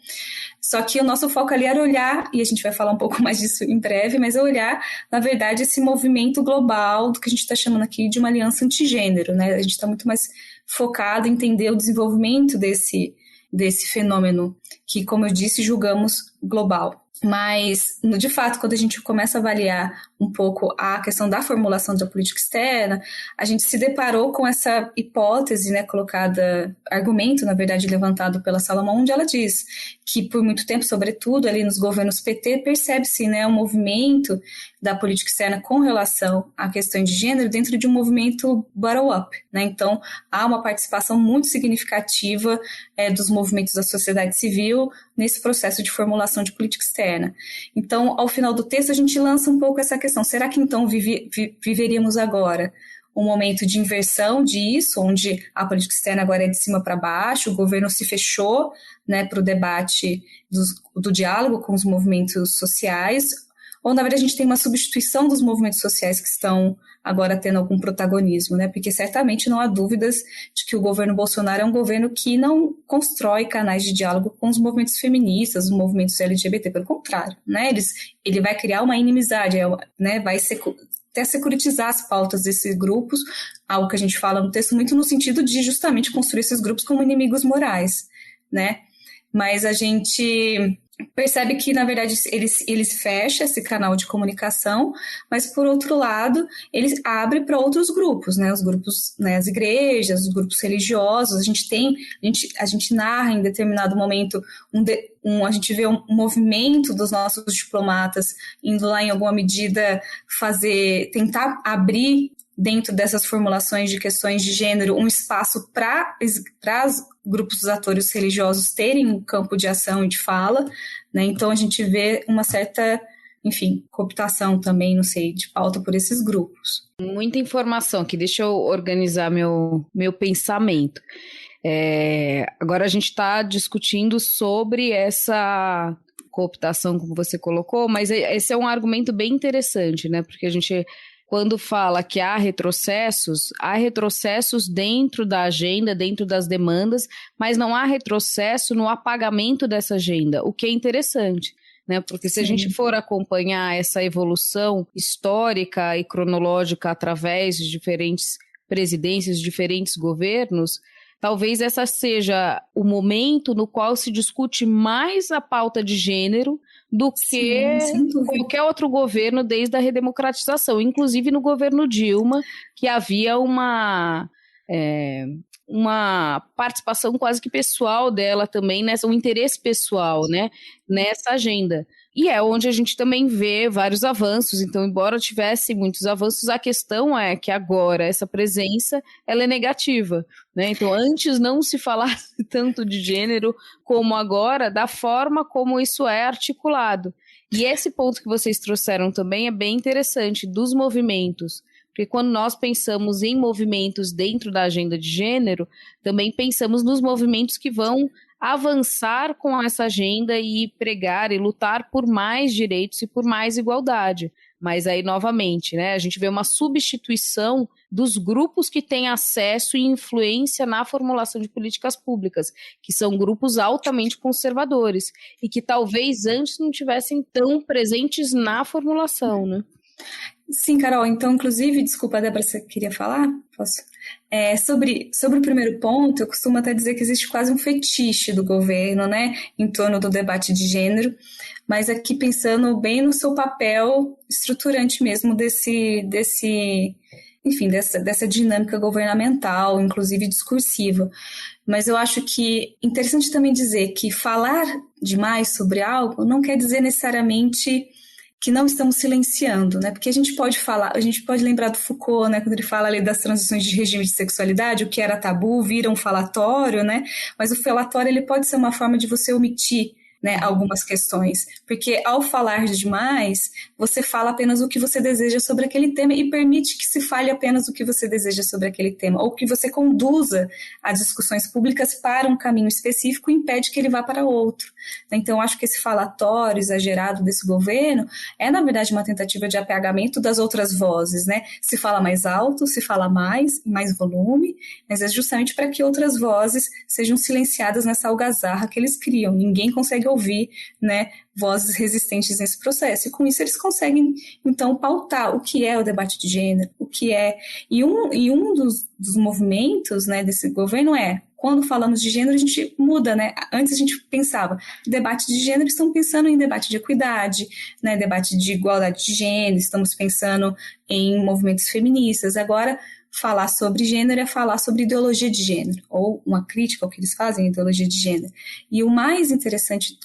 C: Só que o nosso foco ali era olhar, e a gente vai falar um pouco mais disso em breve, mas é olhar, na verdade, esse movimento global do que a gente está chamando aqui de uma aliança antigênero, né? A gente está muito mais focado em entender o desenvolvimento desse fenômeno que, como eu disse, julgamos global. Mas, de fato, quando a gente começa a avaliar um pouco a questão da formulação da política externa, a gente se deparou com essa hipótese, né, argumento, na verdade, levantado pela Salomon, onde ela diz que, por muito tempo, sobretudo ali nos governos PT, percebe-se, né, um movimento da política externa com relação à questão de gênero dentro de um movimento bottom-up, né? Então, há uma participação muito significativa dos movimentos da sociedade civil nesse processo de formulação de política externa. Então, ao final do texto, a gente lança um pouco essa questão. Será que, então, viveríamos agora um momento de inversão disso, onde a política externa agora é de cima para baixo, o governo se fechou, né, para o debate do diálogo com os movimentos sociais, ou, na verdade, a gente tem uma substituição dos movimentos sociais que estão agora tendo algum protagonismo, né? Porque certamente não há dúvidas de que o governo Bolsonaro é um governo que não constrói canais de diálogo com os movimentos feministas, os movimentos LGBT, pelo contrário, né? Ele vai criar uma inimizade, né? Vai até securitizar as pautas desses grupos, algo que a gente fala no texto muito no sentido de justamente construir esses grupos como inimigos morais, né? Mas a gente percebe que, na verdade, eles fecham esse canal de comunicação, mas, por outro lado, eles abrem para outros grupos, né? Os grupos, né, as igrejas, os grupos religiosos. A gente narra em determinado momento, a gente vê um movimento dos nossos diplomatas indo lá, em alguma medida, tentar abrir dentro dessas formulações de questões de gênero, um espaço para grupos dos atores religiosos terem um campo de ação e de fala, né? Então a gente vê uma certa, enfim, cooptação também, não sei, de pauta por esses grupos.
B: Muita informação aqui, deixa eu organizar meu pensamento. Agora a gente está discutindo sobre essa cooptação, como você colocou, mas esse é um argumento bem interessante, né? Porque a gente, quando fala que há retrocessos dentro da agenda, dentro das demandas, mas não há retrocesso no apagamento dessa agenda, o que é interessante, né? Porque se a gente for acompanhar essa evolução histórica e cronológica através de diferentes presidências, diferentes governos, talvez essa seja o momento no qual se discute mais a pauta de gênero do que qualquer outro governo desde a redemocratização, inclusive no governo Dilma, que havia uma uma participação quase que pessoal dela também, um interesse pessoal, né, nessa agenda. E é onde a gente também vê vários avanços. Então, embora tivesse muitos avanços, a questão é que agora essa presença ela é negativa, né? Então, antes não se falasse tanto de gênero como agora, da forma como isso é articulado. E esse ponto que vocês trouxeram também é bem interessante, dos movimentos. Porque quando nós pensamos em movimentos dentro da agenda de gênero, também pensamos nos movimentos que vão avançar com essa agenda e pregar e lutar por mais direitos e por mais igualdade. Mas aí, novamente, né, a gente vê uma substituição dos grupos que têm acesso e influência na formulação de políticas públicas, que são grupos altamente conservadores e que talvez antes não tivessem tão presentes na formulação, né?
C: Sim, Carol. Então, inclusive, desculpa, Débora, você queria falar? Posso? Sobre o primeiro ponto, eu costumo até dizer que existe quase um fetiche do governo, né, em torno do debate de gênero, mas aqui pensando bem no seu papel estruturante mesmo dessa dinâmica governamental, inclusive discursiva. Mas eu acho que é interessante também dizer que falar demais sobre algo não quer dizer necessariamente que não estamos silenciando, né? Porque a gente pode lembrar do Foucault, né? Quando ele fala ali das transições de regime de sexualidade, o que era tabu vira um falatório, né? Mas o falatório, ele pode ser uma forma de você omitir, né, algumas questões, porque ao falar demais, você fala apenas o que você deseja sobre aquele tema e permite que se fale apenas o que você deseja sobre aquele tema, ou que você conduza as discussões públicas para um caminho específico e impede que ele vá para outro. Então, acho que esse falatório exagerado desse governo é, na verdade, uma tentativa de apagamento das outras vozes, né? Se fala mais alto, se fala mais volume, mas é justamente para que outras vozes sejam silenciadas nessa algazarra que eles criam. Ninguém consegue ouvir, né, vozes resistentes nesse processo. E com isso eles conseguem, então, pautar o que é o debate de gênero, o que é... E um dos movimentos, né, desse governo quando falamos de gênero, a gente muda, né? Antes a gente pensava, debate de gênero, estamos pensando em debate de equidade, né? Debate de igualdade de gênero, estamos pensando em movimentos feministas. Agora, falar sobre gênero é falar sobre ideologia de gênero, ou uma crítica ao que eles fazem, ideologia de gênero. E o mais interessante,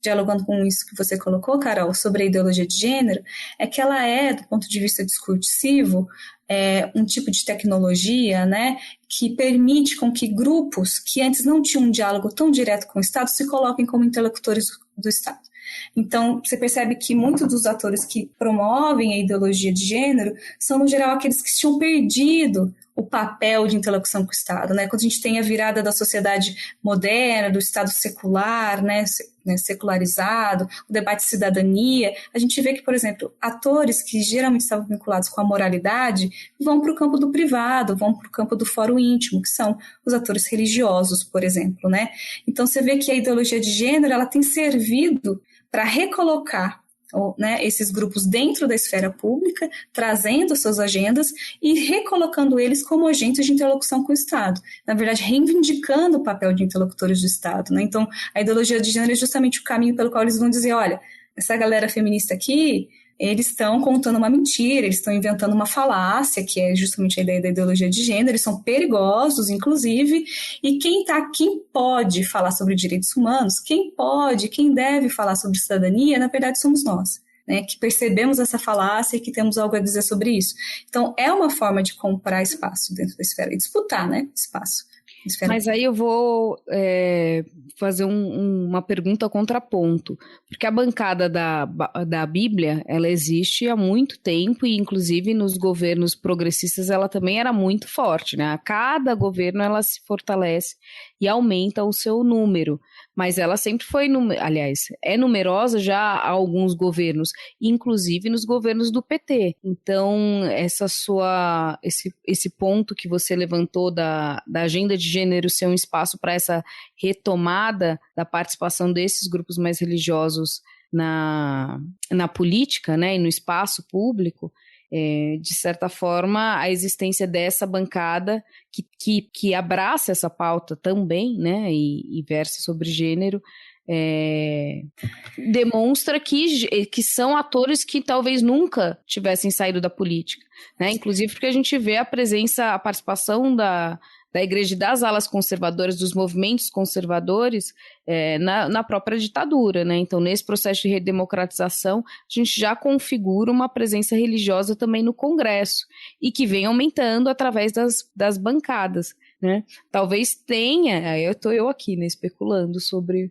C: dialogando com isso que você colocou, Carol, sobre a ideologia de gênero, é que ela é, do ponto de vista discursivo, um tipo de tecnologia, né, que permite com que grupos que antes não tinham um diálogo tão direto com o Estado se coloquem como interlocutores do Estado. Então, você percebe que muitos dos atores que promovem a ideologia de gênero são, no geral, aqueles que tinham perdido o papel de interlocução com o Estado, né? Quando a gente tem a virada da sociedade moderna, do Estado secular, né, secularizado, o debate de cidadania, a gente vê que, por exemplo, atores que geralmente estavam vinculados com a moralidade vão para o campo do privado, vão para o campo do fórum íntimo, que são os atores religiosos, por exemplo, né? Então, você vê que a ideologia de gênero, ela tem servido para recolocar, né, esses grupos dentro da esfera pública, trazendo suas agendas e recolocando eles como agentes de interlocução com o Estado. Na verdade, reivindicando o papel de interlocutores do Estado, né? Então, a ideologia de gênero é justamente o caminho pelo qual eles vão dizer, olha, essa galera feminista aqui, eles estão contando uma mentira, eles estão inventando uma falácia, que é justamente a ideia da ideologia de gênero, eles são perigosos, inclusive, e quem pode falar sobre direitos humanos, quem deve falar sobre cidadania, na verdade somos nós, né, que percebemos essa falácia e que temos algo a dizer sobre isso. Então, é uma forma de comprar espaço dentro da esfera e disputar, né, espaço.
B: Mas aí eu vou fazer uma pergunta contraponto, porque a bancada da Bíblia, ela existe há muito tempo e inclusive nos governos progressistas ela também era muito forte, né? A cada governo ela se fortalece e aumenta o seu número, mas ela sempre foi, aliás, é numerosa já há alguns governos, inclusive nos governos do PT. Então, esse ponto que você levantou da agenda de gênero ser um espaço para essa retomada da participação desses grupos mais religiosos na política, né, e no espaço público, de certa forma, a existência dessa bancada que abraça essa pauta também, né, e versa sobre gênero, demonstra que são atores que talvez nunca tivessem saído da política, né? Inclusive porque a gente vê a participação da igreja e das alas conservadoras, dos movimentos conservadores na própria ditadura, né? Então, nesse processo de redemocratização, a gente já configura uma presença religiosa também no Congresso, e que vem aumentando através das bancadas, né? Talvez tenha, eu aqui, né, especulando sobre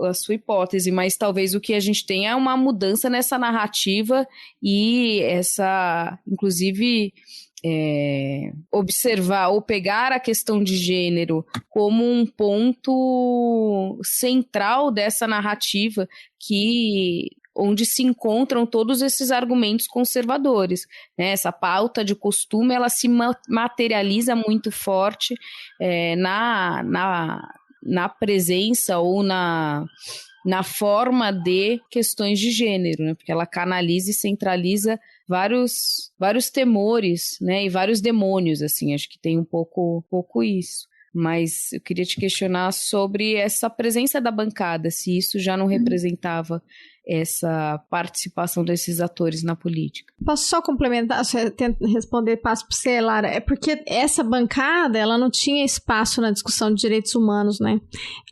B: a sua hipótese, mas talvez o que a gente tenha é uma mudança nessa narrativa e inclusive, observar ou pegar a questão de gênero como um ponto central dessa narrativa onde se encontram todos esses argumentos conservadores, né? Essa pauta de costume, ela se materializa muito forte na presença ou na forma de questões de gênero, né? Porque ela canaliza e centraliza vários temores, né? E vários demônios, assim, acho que tem um pouco isso. Mas eu queria te questionar sobre essa presença da bancada, se isso já não representava essa participação desses atores na política.
D: Posso só complementar, responder, passo para você, Lara? É porque essa bancada, ela não tinha espaço na discussão de direitos humanos, né?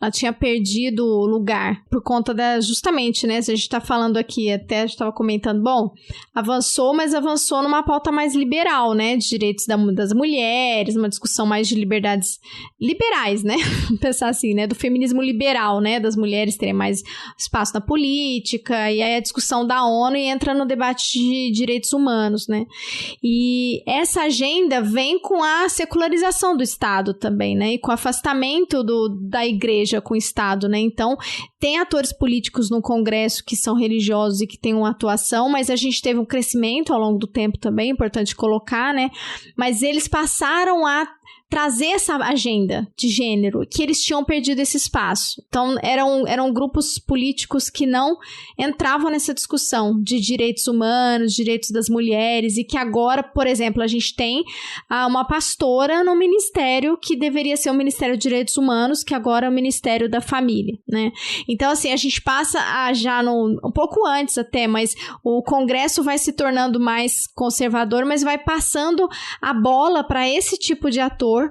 D: Ela tinha perdido lugar por conta justamente, né? Se a gente está falando aqui, até a gente estava comentando, avançou, mas avançou numa pauta mais liberal, né? De direitos das mulheres, uma discussão mais de liberdades liberais, né? Pensar assim, né? Do feminismo liberal, né? Das mulheres terem mais espaço na política, e aí a discussão da ONU entra no debate de direitos humanos, né? E essa agenda vem com a secularização do Estado também, né? E com o afastamento da igreja com o Estado, né? Então, tem atores políticos no Congresso que são religiosos e que têm uma atuação, mas a gente teve um crescimento ao longo do tempo também, importante colocar, né? Mas eles passaram a trazer essa agenda de gênero, que eles tinham perdido esse espaço. Então, eram grupos políticos que não entravam nessa discussão de direitos humanos, direitos das mulheres, e que agora, por exemplo, a gente tem uma pastora no ministério que deveria ser o Ministério de Direitos Humanos, que agora é o Ministério da Família, né? Então, assim, a gente passa um pouco antes até, mas o Congresso vai se tornando mais conservador, mas vai passando a bola para esse tipo de ator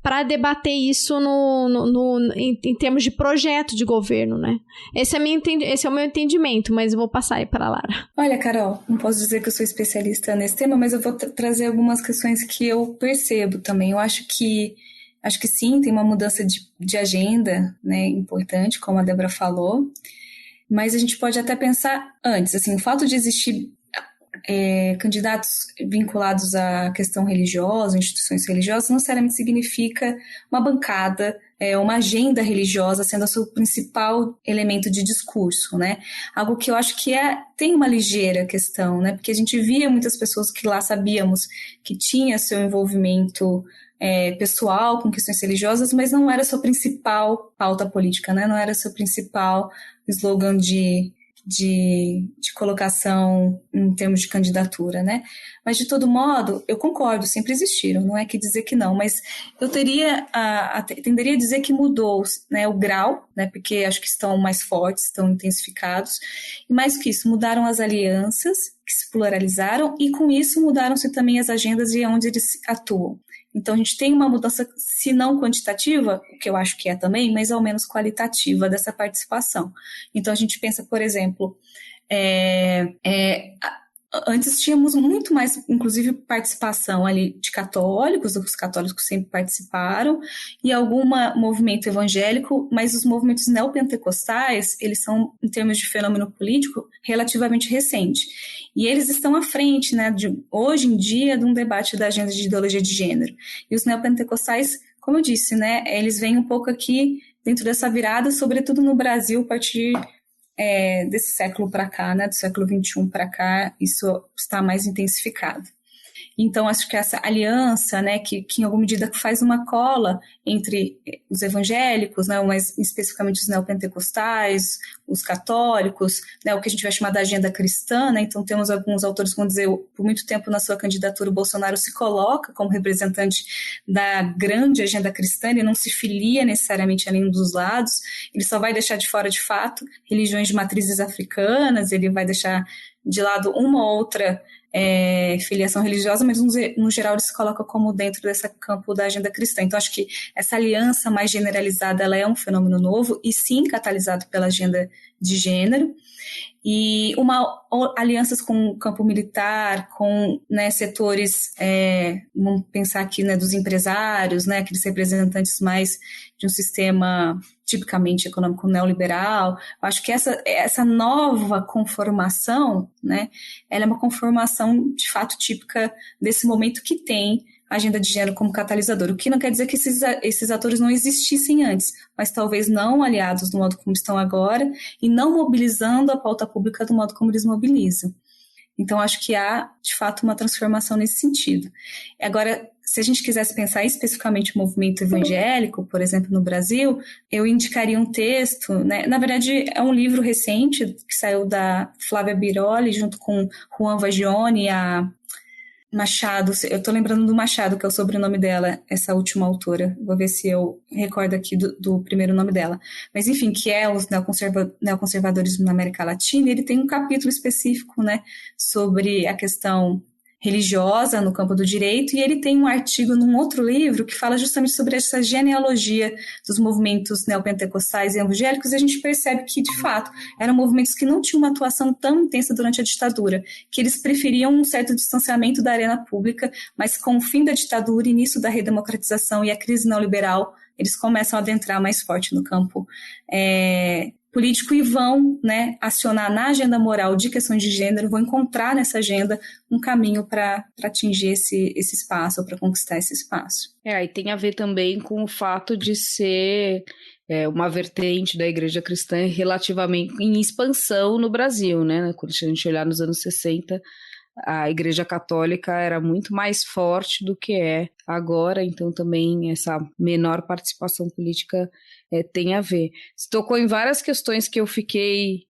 D: para debater isso em termos de projeto de governo, né? Esse é o meu entendimento, mas eu vou passar aí para a Lara.
C: Olha, Carol, não posso dizer que eu sou especialista nesse tema, mas eu vou trazer algumas questões que eu percebo também. Eu acho que sim, tem uma mudança de agenda, né, importante, como a Débora falou, mas a gente pode até pensar antes, assim, o fato de existir candidatos vinculados à questão religiosa, instituições religiosas, não necessariamente significa uma bancada, uma agenda religiosa sendo o seu principal elemento de discurso, né? Algo que eu acho que tem uma ligeira questão, né? Porque a gente via muitas pessoas que lá sabíamos que tinha seu envolvimento pessoal com questões religiosas, mas não era sua principal pauta política, né? Não era seu principal slogan de colocação em termos de candidatura, né? Mas, de todo modo, eu concordo, sempre existiram, não é que dizer que não, mas eu tenderia a dizer que mudou, né, o grau, né, porque acho que estão mais fortes, estão intensificados, e mais que isso, mudaram as alianças, que se pluralizaram, e com isso mudaram-se também as agendas e onde eles atuam. Então, a gente tem uma mudança, se não quantitativa, o que eu acho que é também, mas ao menos qualitativa dessa participação. Então, a gente pensa, por exemplo, antes tínhamos muito mais, inclusive, participação ali de católicos, os católicos sempre participaram, e algum movimento evangélico, mas os movimentos neopentecostais, eles são, em termos de fenômeno político, relativamente recente. E eles estão à frente, né, hoje em dia, de um debate da agenda de ideologia de gênero. E os neopentecostais, como eu disse, né, eles vêm um pouco aqui dentro dessa virada, sobretudo no Brasil, a partir desse século para cá, né, do século XXI para cá, isso está mais intensificado. Então, acho que essa aliança, né, que em alguma medida faz uma cola entre os evangélicos, né, mas especificamente os neopentecostais, os católicos, né, o que a gente vai chamar da agenda cristã, né, então temos alguns autores que vão dizer, por muito tempo na sua candidatura o Bolsonaro se coloca como representante da grande agenda cristã, ele não se filia necessariamente a nenhum dos lados, ele só vai deixar de fora, de fato, religiões de matrizes africanas, ele vai deixar de lado uma ou outra filiação religiosa, mas no geral ele se coloca como dentro desse campo da agenda cristã. Então acho que essa aliança mais generalizada ela é um fenômeno novo e sim catalisado pela agenda de gênero, e alianças com o campo militar, com, né, setores, vamos pensar aqui, né, dos empresários, né, aqueles representantes mais de um sistema tipicamente econômico neoliberal. Eu acho que essa nova conformação, né, ela é uma conformação de fato típica desse momento que tem a agenda de gênero como catalisador, o que não quer dizer que esses atores não existissem antes, mas talvez não aliados do modo como estão agora e não mobilizando a pauta pública do modo como eles mobilizam. Então, acho que há, de fato, uma transformação nesse sentido. Agora, se a gente quisesse pensar especificamente o movimento evangélico, por exemplo, no Brasil, eu indicaria um texto, né? Na verdade, é um livro recente que saiu da Flávia Biroli, junto com Juan Vagione e a Machado. Eu estou lembrando do Machado, que é o sobrenome dela, essa última autora. Vou ver se eu recordo aqui do primeiro nome dela. Mas, enfim, que é os neoconservadorismo na América Latina. Ele tem um capítulo específico, né, sobre a questão religiosa no campo do direito, e ele tem um artigo num outro livro que fala justamente sobre essa genealogia dos movimentos neopentecostais e evangélicos, e a gente percebe que, de fato, eram movimentos que não tinham uma atuação tão intensa durante a ditadura, que eles preferiam um certo distanciamento da arena pública, mas com o fim da ditadura, início da redemocratização e a crise neoliberal, eles começam a adentrar mais forte no campo político e vão, né, acionar na agenda moral de questões de gênero, vão encontrar nessa agenda um caminho para atingir esse espaço, ou para conquistar esse espaço.
B: E tem a ver também com o fato de ser uma vertente da igreja cristã relativamente em expansão no Brasil, né? Quando a gente olhar nos anos 60, a igreja católica era muito mais forte do que é agora, então também essa menor participação política tem a ver. Você tocou em várias questões que eu fiquei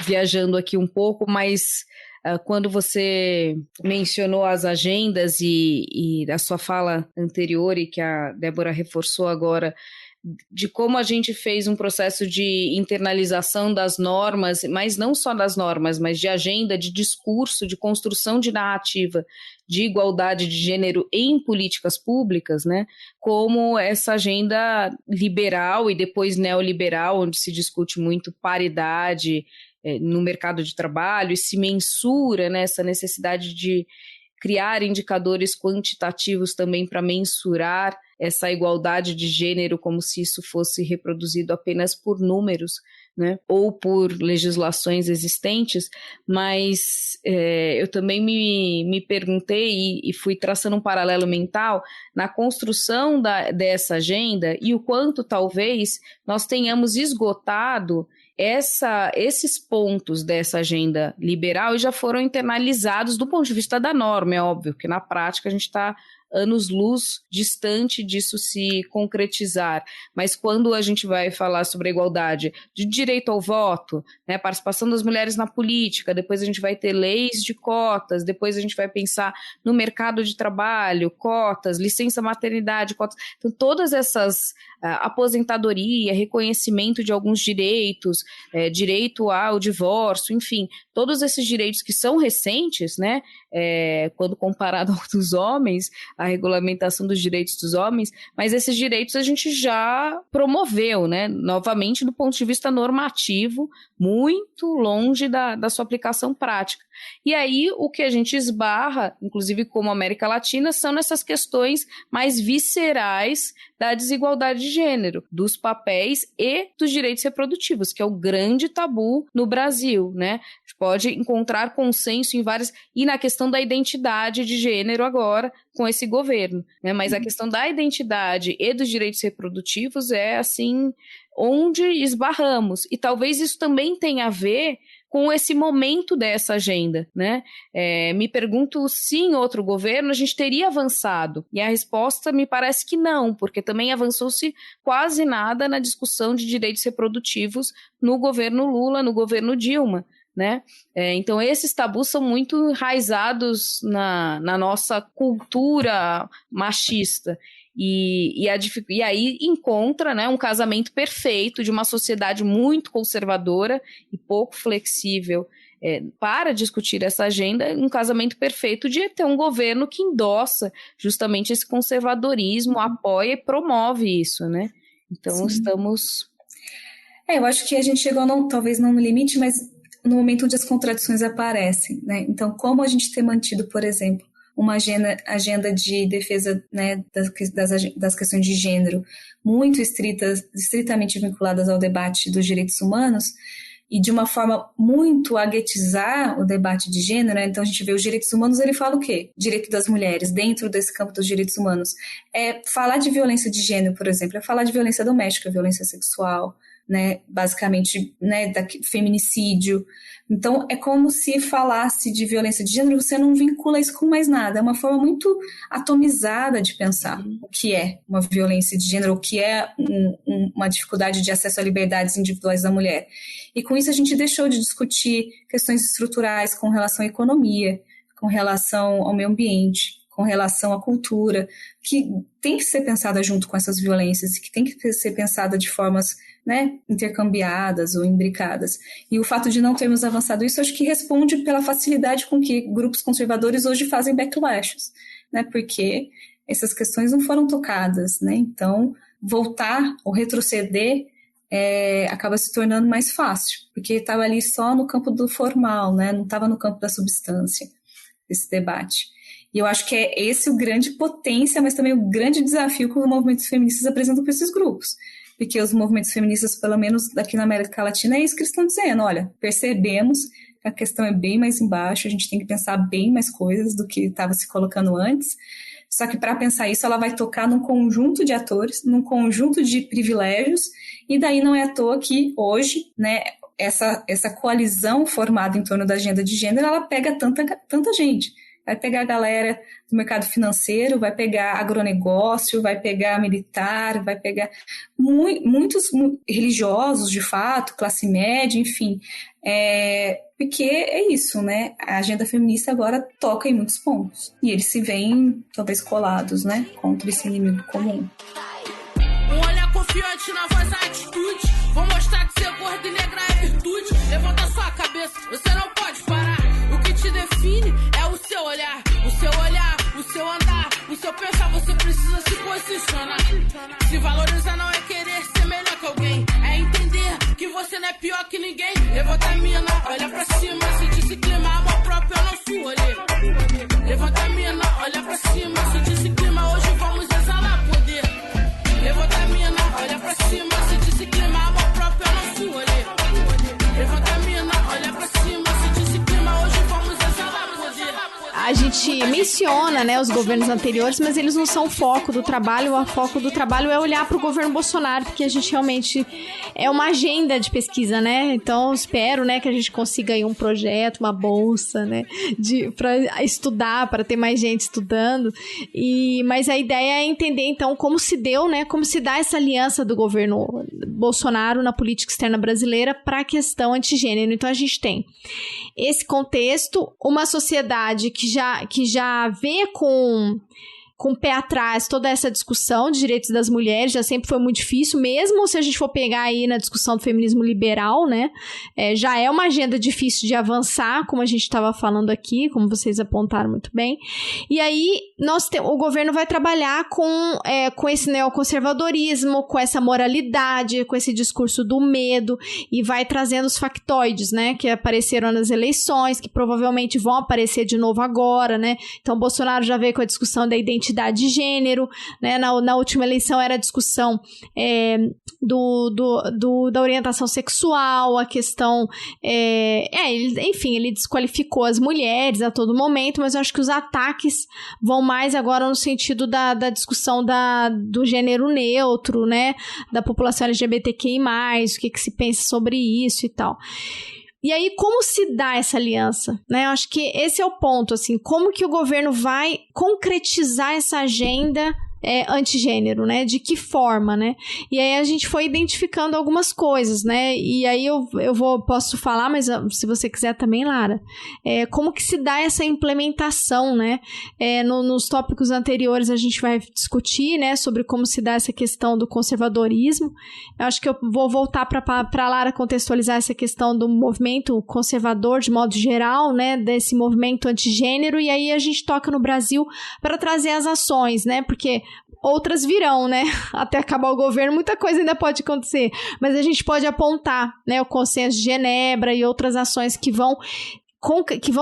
B: viajando aqui um pouco, mas quando você mencionou as agendas e a sua fala anterior e que a Débora reforçou agora, de como a gente fez um processo de internalização das normas, mas não só das normas, mas de agenda, de discurso, de construção de narrativa de igualdade de gênero em políticas públicas, né? Como essa agenda liberal e depois neoliberal, onde se discute muito paridade no mercado de trabalho e se mensura, né, essa necessidade de criar indicadores quantitativos também para mensurar essa igualdade de gênero, como se isso fosse reproduzido apenas por números, né, ou por legislações existentes, mas eu também me perguntei e fui traçando um paralelo mental na construção dessa agenda e o quanto talvez nós tenhamos esgotado esses pontos dessa agenda liberal e já foram internalizados do ponto de vista da norma, é óbvio, que na prática a gente está anos-luz distante disso se concretizar, mas quando a gente vai falar sobre a igualdade de direito ao voto, né, participação das mulheres na política, depois a gente vai ter leis de cotas, depois a gente vai pensar no mercado de trabalho, cotas, licença maternidade, cotas, então todas essas aposentadoria, reconhecimento de alguns direitos, direito ao divórcio, enfim, todos esses direitos que são recentes, né, quando comparado aos dos homens, a regulamentação dos direitos dos homens, mas esses direitos a gente já promoveu, né, novamente do ponto de vista normativo, muito longe da sua aplicação prática. E aí o que a gente esbarra, inclusive como América Latina, são nessas questões mais viscerais da desigualdade de gênero, dos papéis e dos direitos reprodutivos, que é o grande tabu no Brasil, né? A gente pode encontrar consenso em várias... E na questão da identidade de gênero agora, com esse governo, né? Mas a questão da identidade e dos direitos reprodutivos é, assim, onde esbarramos. E talvez isso também tenha a ver com esse momento dessa agenda, né? Me pergunto se em outro governo a gente teria avançado, e a resposta me parece que não, porque também avançou-se quase nada na discussão de direitos reprodutivos no governo Lula, no governo Dilma, né? Então esses tabus são muito enraizados na nossa cultura machista. E aí encontra, né, um casamento perfeito de uma sociedade muito conservadora e pouco flexível para discutir essa agenda, um casamento perfeito de ter um governo que endossa justamente esse conservadorismo, apoia e promove isso, né? Então Sim. Estamos...
C: eu acho que a gente chegou, talvez não no limite, mas no momento onde as contradições aparecem, né? Então, como a gente ter mantido, por exemplo, uma agenda de defesa, né, das questões de gênero muito estritamente vinculadas ao debate dos direitos humanos e de uma forma muito a guetizar o debate de gênero, né? Então a gente vê os direitos humanos, ele fala o quê? Direito das mulheres, dentro desse campo dos direitos humanos. Falar de violência de gênero, por exemplo, é falar de violência doméstica, violência sexual, né, basicamente, né, feminicídio. Então, é como se falasse de violência de gênero, você não vincula isso com mais nada. É uma forma muito atomizada de pensar o que é uma violência de gênero, o que é uma dificuldade de acesso a liberdades individuais da mulher. E com isso a gente deixou de discutir questões estruturais com relação à economia, com relação ao meio ambiente, com relação à cultura, que tem que ser pensada junto com essas violências, que tem que ser pensada de formas, né, intercambiadas ou imbricadas. E o fato de não termos avançado isso, acho que responde pela facilidade com que grupos conservadores hoje fazem backlashes, né, porque essas questões não foram tocadas, né, então voltar ou retroceder acaba se tornando mais fácil, porque estava ali só no campo do formal, né, não estava no campo da substância desse debate. E eu acho que é esse o grande potência, mas também o grande desafio que os movimentos feministas apresentam para esses grupos. Porque os movimentos feministas, pelo menos daqui na América Latina, é isso que eles estão dizendo. Olha, percebemos que a questão é bem mais embaixo, a gente tem que pensar bem mais coisas do que estava se colocando antes. Só que para pensar isso, ela vai tocar num conjunto de atores, num conjunto de privilégios, e daí não é à toa que hoje, né, essa coalizão formada em torno da agenda de gênero, ela pega tanta gente. Vai pegar a galera do mercado financeiro, vai pegar agronegócio, vai pegar militar, vai pegar muitos religiosos, de fato, classe média, enfim. Porque é isso, né? A agenda feminista agora toca em muitos pontos. E eles se veem, talvez, colados, né? Contra esse inimigo comum.
F: Um olhar confiante na voz, a atitude. Vou mostrar que ser gordo e negra é virtude. Levanta sua cabeça, você não pode parar. O que te define é o seu olhar, o seu andar, o seu pensar. Você precisa se posicionar. Se valorizar não é querer ser melhor que alguém, é entender que você não é pior que ninguém. Levanta a mina, olha pra cima, sente esse clima, amor próprio é nosso rolê. Levanta a mina, olha pra cima, sente esse clima, hoje vamos exalar poder. Levanta a mina, olha pra cima, sente esse clima, amor próprio é nosso rolê. Levanta a mina, olha pra cima, sente esse clima, hoje vamos exalar poder.
D: A gente menciona, né, os governos anteriores, mas eles não são o foco do trabalho. O foco do trabalho é olhar para o governo Bolsonaro, porque a gente realmente é uma agenda de pesquisa, né? Então, espero, né, que a gente consiga aí um projeto, uma bolsa, né, para estudar, para ter mais gente estudando. Mas a ideia é entender, então, como se deu, né, como se dá essa aliança do governo Bolsonaro na política externa brasileira para a questão antigênero. Então, a gente tem esse contexto, uma sociedade que já vê com o pé atrás toda essa discussão de direitos das mulheres, já sempre foi muito difícil, mesmo se a gente for pegar aí na discussão do feminismo liberal, né, já é uma agenda difícil de avançar, como a gente estava falando aqui, como vocês apontaram muito bem, e aí o governo vai trabalhar com esse neoconservadorismo, com essa moralidade, com esse discurso do medo, e vai trazendo os factoides, né, que apareceram nas eleições, que provavelmente vão aparecer de novo agora, né, então Bolsonaro já veio com a discussão da identidade de gênero, né? Na última eleição era a discussão da orientação sexual, a questão ele desqualificou as mulheres a todo momento, mas eu acho que os ataques vão mais agora no sentido da discussão do gênero neutro, né? Da população LGBTQI+, o que se pensa sobre isso e tal. E aí, como se dá essa aliança? Né? Eu acho que esse é o ponto, assim, como que o governo vai concretizar essa agenda antigênero, né? De que forma, né? E aí a gente foi identificando algumas coisas, né? E aí posso falar, mas se você quiser também, Lara, como que se dá essa implementação, né? Nos tópicos anteriores a gente vai discutir, né? Sobre como se dá essa questão do conservadorismo. Eu acho que eu vou voltar para a Lara contextualizar essa questão do movimento conservador de modo geral, né? Desse movimento antigênero, e aí a gente toca no Brasil para trazer as ações, né? Porque outras virão, né? Até acabar o governo, muita coisa ainda pode acontecer. Mas a gente pode apontar, né, o Consenso de Genebra e outras ações que vão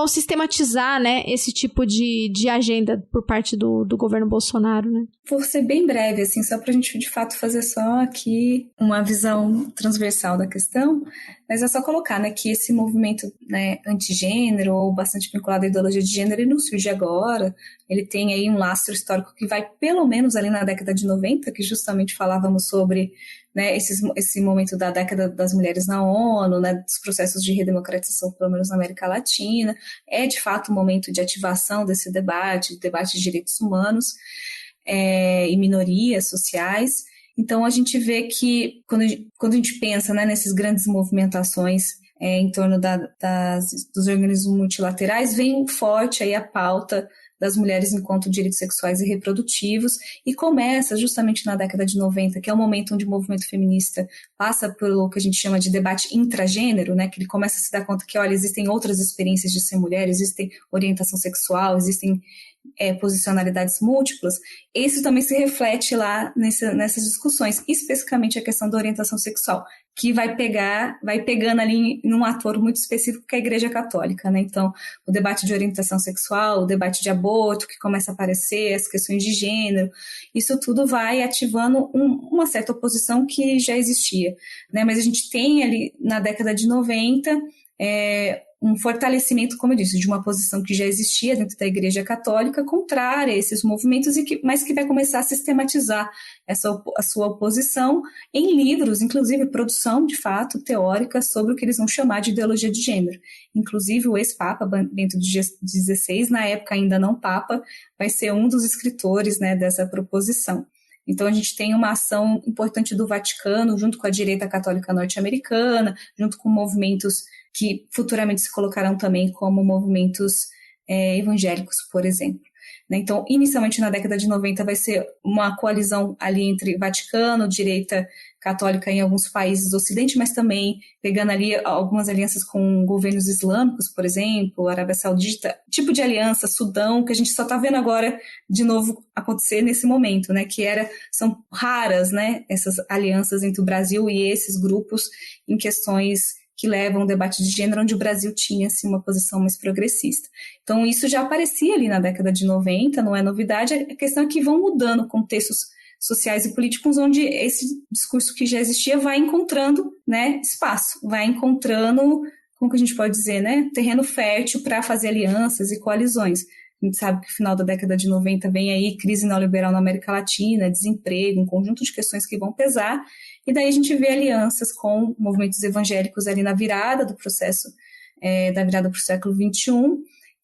D: sistematizar, né, esse tipo de agenda por parte do governo Bolsonaro, né?
C: Por ser bem breve, assim, só para a gente, de fato, fazer só aqui uma visão transversal da questão, mas é só colocar, né, que esse movimento, né, antigênero ou bastante vinculado à ideologia de gênero, ele não surge agora, ele tem aí um lastro histórico que vai pelo menos ali na década de 90, que justamente falávamos sobre, né, esse momento da década das mulheres na ONU, né, dos processos de redemocratização, pelo menos na América Latina, é de fato um momento de ativação desse debate de direitos humanos e minorias sociais. Então a gente vê que quando a gente pensa, né, nessas grandes movimentações em torno dos organismos multilaterais, vem forte aí a pauta das mulheres enquanto direitos sexuais e reprodutivos, e começa justamente na década de 90, que é o momento onde o movimento feminista passa pelo que a gente chama de debate intragênero, né, que ele começa a se dar conta que, olha, existem outras experiências de ser mulher, existem orientação sexual, existem posicionalidades múltiplas. Isso também se reflete lá nessas discussões, especificamente a questão da orientação sexual, que vai pegando ali num ator muito específico, que é a Igreja Católica, né? Então, o debate de orientação sexual, o debate de aborto, que começa a aparecer, as questões de gênero, isso tudo vai ativando uma certa oposição que já existia, né? Mas a gente tem ali, na década de 90, um fortalecimento, como eu disse, de uma posição que já existia dentro da Igreja Católica, contrária a esses movimentos, mas que vai começar a sistematizar a sua oposição em livros, inclusive produção, de fato, teórica sobre o que eles vão chamar de ideologia de gênero. Inclusive, o ex-papa Bento XVI, na época ainda não papa, vai ser um dos escritores, né, dessa proposição. Então, a gente tem uma ação importante do Vaticano, junto com a direita católica norte-americana, junto com movimentos que futuramente se colocarão também como movimentos evangélicos, por exemplo. Então, inicialmente na década de 90 vai ser uma coalizão ali entre Vaticano, direita católica em alguns países do Ocidente, mas também pegando ali algumas alianças com governos islâmicos, por exemplo, Arábia Saudita, tipo de aliança, Sudão, que a gente só está vendo agora de novo acontecer nesse momento, né, que são raras, né, essas alianças entre o Brasil e esses grupos em questões que levam ao debate de gênero, onde o Brasil tinha assim, uma posição mais progressista. Então, isso já aparecia ali na década de 90, não é novidade, a questão é que vão mudando contextos sociais e políticos, onde esse discurso que já existia vai encontrando, né, espaço, vai encontrando, como que a gente pode dizer, né, terreno fértil para fazer alianças e coalizões. A gente sabe que no final da década de 90 vem aí crise neoliberal na América Latina, desemprego, um conjunto de questões que vão pesar, e daí a gente vê alianças com movimentos evangélicos ali na virada do processo, da virada para o século XXI,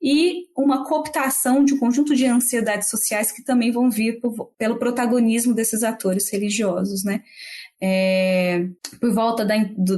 C: e uma cooptação de um conjunto de ansiedades sociais que também vão vir pelo protagonismo desses atores religiosos, né? Por volta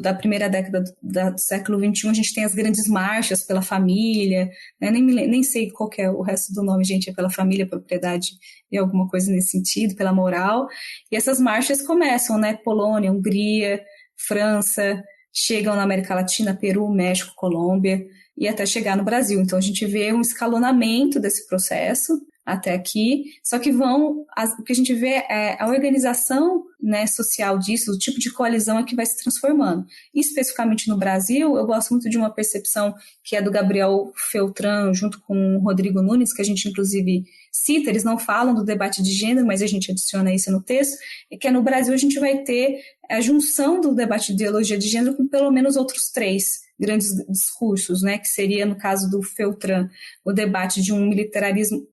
C: da primeira década do século XXI, a gente tem as grandes marchas pela família, né? Nem sei qual que é o resto do nome, gente, é pela família, propriedade e alguma coisa nesse sentido, pela moral, e essas marchas começam, né? Polônia, Hungria, França, chegam na América Latina, Peru, México, Colômbia, e até chegar no Brasil. Então a gente vê um escalonamento desse processo até aqui, só que o que a gente vê é a organização, né, social disso, o tipo de coalizão é que vai se transformando. E especificamente no Brasil, eu gosto muito de uma percepção que é do Gabriel Feltran, junto com o Rodrigo Nunes, que a gente inclusive cita, eles não falam do debate de gênero, mas a gente adiciona isso no texto, é que no Brasil a gente vai ter a junção do debate de ideologia de gênero com pelo menos outros 3 grandes discursos, né, que seria, no caso do Feltran, o debate de um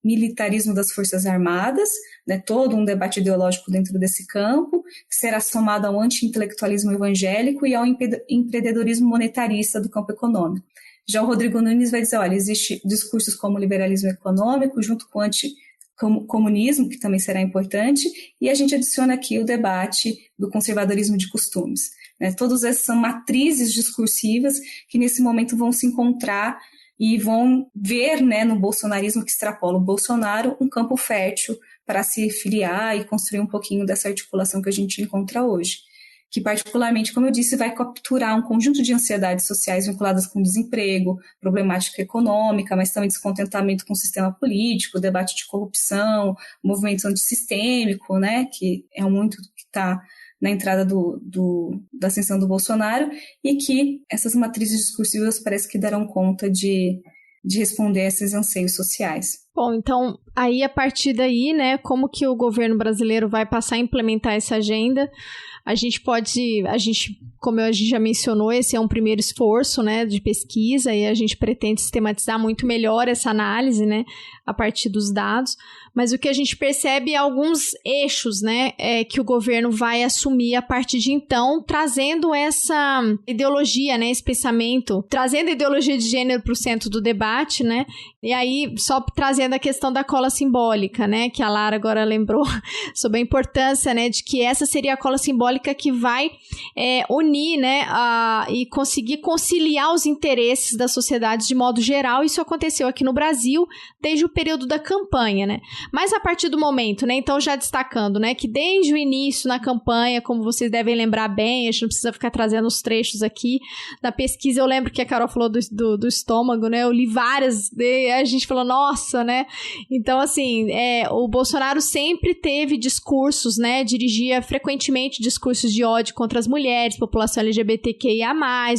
C: militarismo das Forças Armadas, né, todo um debate ideológico dentro desse campo, que será somado ao anti-intelectualismo evangélico e ao empreendedorismo monetarista do campo econômico. Já o Rodrigo Nunes vai dizer, olha, existe discursos como liberalismo econômico, junto com anticomunismo, que também será importante, e a gente adiciona aqui o debate do conservadorismo de costumes. Né? Todas essas são matrizes discursivas que nesse momento vão se encontrar e vão ver, né, no bolsonarismo que extrapola o Bolsonaro um campo fértil para se filiar e construir um pouquinho dessa articulação que a gente encontra hoje, que particularmente, como eu disse, vai capturar um conjunto de ansiedades sociais vinculadas com desemprego, problemática econômica, mas também descontentamento com o sistema político, debate de corrupção, movimento antissistêmico, né, que é muito que está na entrada da ascensão do Bolsonaro, e que essas matrizes discursivas parece que darão conta de responder a esses anseios sociais.
D: Bom, então, aí a partir daí, né, como que o governo brasileiro vai passar a implementar essa agenda? Como a gente já mencionou, esse é um primeiro esforço, né, de pesquisa, e a gente pretende sistematizar muito melhor essa análise, né, a partir dos dados, mas o que a gente percebe é alguns eixos, né, que o governo vai assumir a partir de então, trazendo essa ideologia, né, esse pensamento, trazendo a ideologia de gênero para o centro do debate, né, e aí só trazendo a questão da cola simbólica, né, que a Lara agora lembrou sobre a importância, né, de que essa seria a cola simbólica que vai unir, né, e conseguir conciliar os interesses da sociedade de modo geral. Isso aconteceu aqui no Brasil desde o período da campanha, né? Mas a partir do momento, né, então já destacando, né, que desde o início na campanha, como vocês devem lembrar bem, a gente não precisa ficar trazendo os trechos aqui da pesquisa, eu lembro que a Carol falou do estômago, né, eu li várias, a gente falou, nossa, né, então assim, o Bolsonaro sempre teve discursos, né, dirigia frequentemente discursos de ódio contra as mulheres, população LGBTQIA+,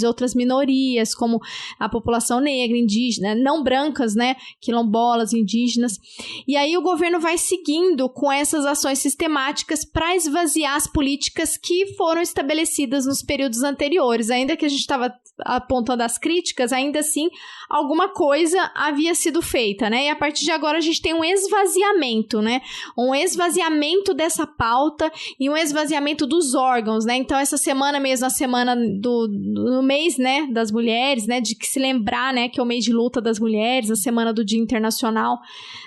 D: outras minorias, como a população negra, indígena, não brancas, né, quilombolas, indígenas. E aí o governo vai seguindo com essas ações sistemáticas para esvaziar as políticas que foram estabelecidas nos períodos anteriores. Ainda que a gente estava apontando as críticas, ainda assim, alguma coisa havia sido feita, né? E a partir de agora a gente tem um esvaziamento, né? Um esvaziamento dessa pauta e um esvaziamento dos órgãos, né? Então, essa semana mesmo, a semana no mês, né, das mulheres, né, de que se lembrar, né, que é o mês de luta das mulheres, a semana do Dia Internacional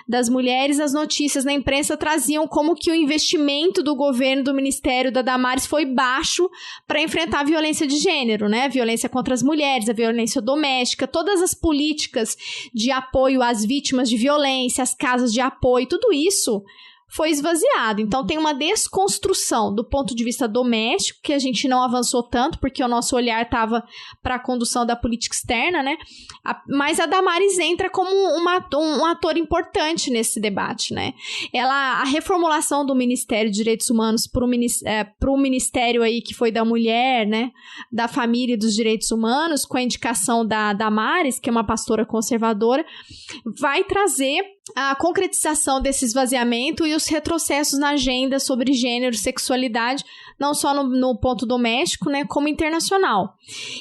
D: das Mulheres, as notícias na imprensa traziam como que o investimento do governo, do Ministério da Damares foi baixo para enfrentar a violência de gênero, né, a violência contra as mulheres, a violência doméstica, todas as políticas de apoio às vítimas de violência, as casas de apoio, tudo isso foi esvaziado. Então, tem uma desconstrução do ponto de vista doméstico, que a gente não avançou tanto, porque o nosso olhar estava para a condução da política externa, né? Mas a Damares entra como um ator importante nesse debate, né? A reformulação do Ministério de Direitos Humanos para o Ministério aí que foi da Mulher, né? Da Família e dos Direitos Humanos, com a indicação da Damares, que é uma pastora conservadora, vai trazer a concretização desse esvaziamento e os retrocessos na agenda sobre gênero e sexualidade, não só no ponto doméstico, né, como internacional.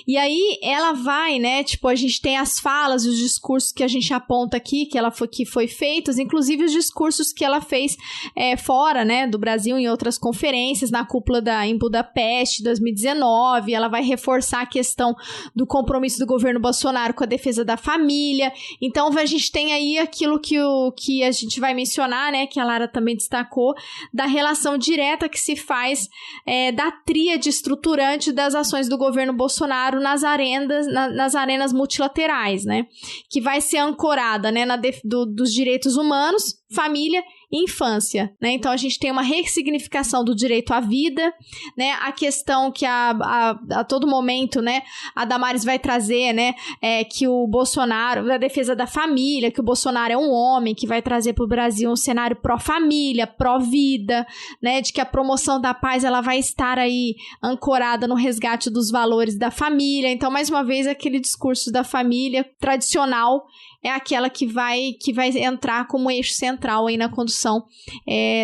D: E aí ela vai, né, tipo, a gente tem as falas e os discursos que a gente aponta aqui, que foi feitos, inclusive os discursos que ela fez fora, né, do Brasil, em outras conferências, na cúpula em Budapeste, 2019, ela vai reforçar a questão do compromisso do governo Bolsonaro com a defesa da família. Então, a gente tem aí aquilo que a gente vai mencionar, né, que a Lara também destacou, da relação direta que se faz da tríade estruturante das ações do governo Bolsonaro nas arenas multilaterais, né, que vai ser ancorada, né, dos direitos humanos, família e infância, né? Então, a gente tem uma ressignificação do direito à vida, né? A questão que a todo momento, né, a Damares vai trazer, né, que o Bolsonaro, a defesa da família, que o Bolsonaro é um homem, que vai trazer para o Brasil um cenário pró-família, pró-vida, né, de que a promoção da paz, ela vai estar aí ancorada no resgate dos valores da família. Então, mais uma vez, aquele discurso da família tradicional é aquela que vai entrar como eixo central aí na condução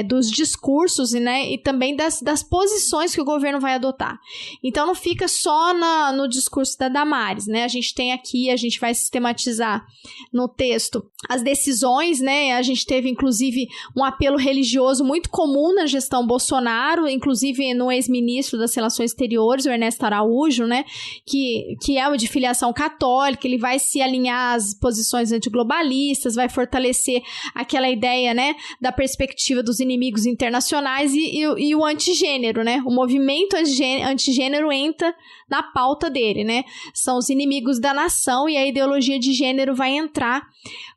D: dos discursos, né, e também das posições que o governo vai adotar. Então não fica só no discurso da Damares, né, a gente tem aqui, a gente vai sistematizar no texto as decisões, né, a gente teve inclusive um apelo religioso muito comum na gestão Bolsonaro, inclusive no ex-ministro das Relações Exteriores, o Ernesto Araújo, né, que é de filiação católica, ele vai se alinhar às posições antiglobalistas, vai fortalecer aquela ideia, né, da perspectiva dos inimigos internacionais e o antigênero, né, o movimento antigênero entra na pauta dele, né, são os inimigos da nação e a ideologia de gênero vai entrar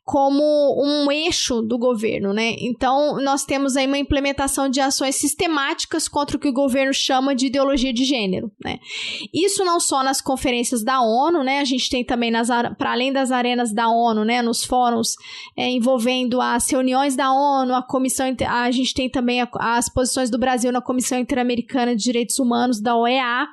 D: como um eixo do governo, né? Então, nós temos aí uma implementação de ações sistemáticas contra o que o governo chama de ideologia de gênero, né? Isso não só nas conferências da ONU, né? A gente tem também, para além das arenas da ONU, né? Nos fóruns envolvendo as reuniões da ONU, a gente tem também as posições do Brasil na Comissão Interamericana de Direitos Humanos, da OEA.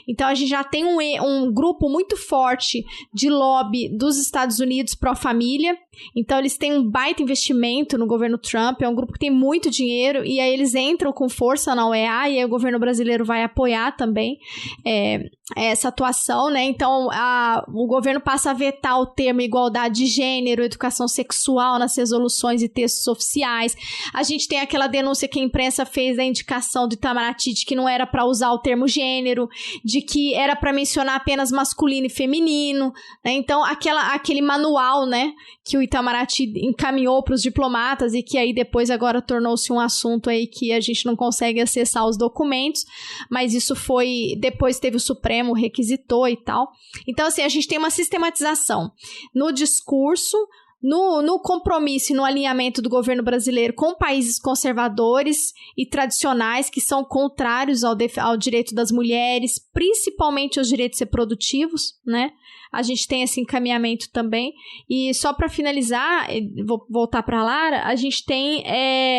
D: Então, a gente já tem um grupo muito forte de lobby dos Estados Unidos pró-família. Então, eles têm um baita investimento no governo Trump, é um grupo que tem muito dinheiro, e aí eles entram com força na OEA, e aí o governo brasileiro vai apoiar também essa atuação, né? Então, o governo passa a vetar o termo igualdade de gênero, educação sexual nas resoluções e textos oficiais. A gente tem aquela denúncia que a imprensa fez da indicação do Itamaraty de que não era para usar o termo gênero, de que era para mencionar apenas masculino e feminino, né? Então, aquele manual, né, que o Itamaraty encaminhou para os diplomatas e que aí depois agora tornou-se um assunto aí que a gente não consegue acessar os documentos, mas isso depois teve o Supremo, requisitou e tal. Então, assim, a gente tem uma sistematização no discurso, no compromisso e no alinhamento do governo brasileiro com países conservadores e tradicionais que são contrários ao direito das mulheres, principalmente aos direitos reprodutivos, né? A gente tem esse encaminhamento também. E só para finalizar, vou voltar para a Lara, a gente tem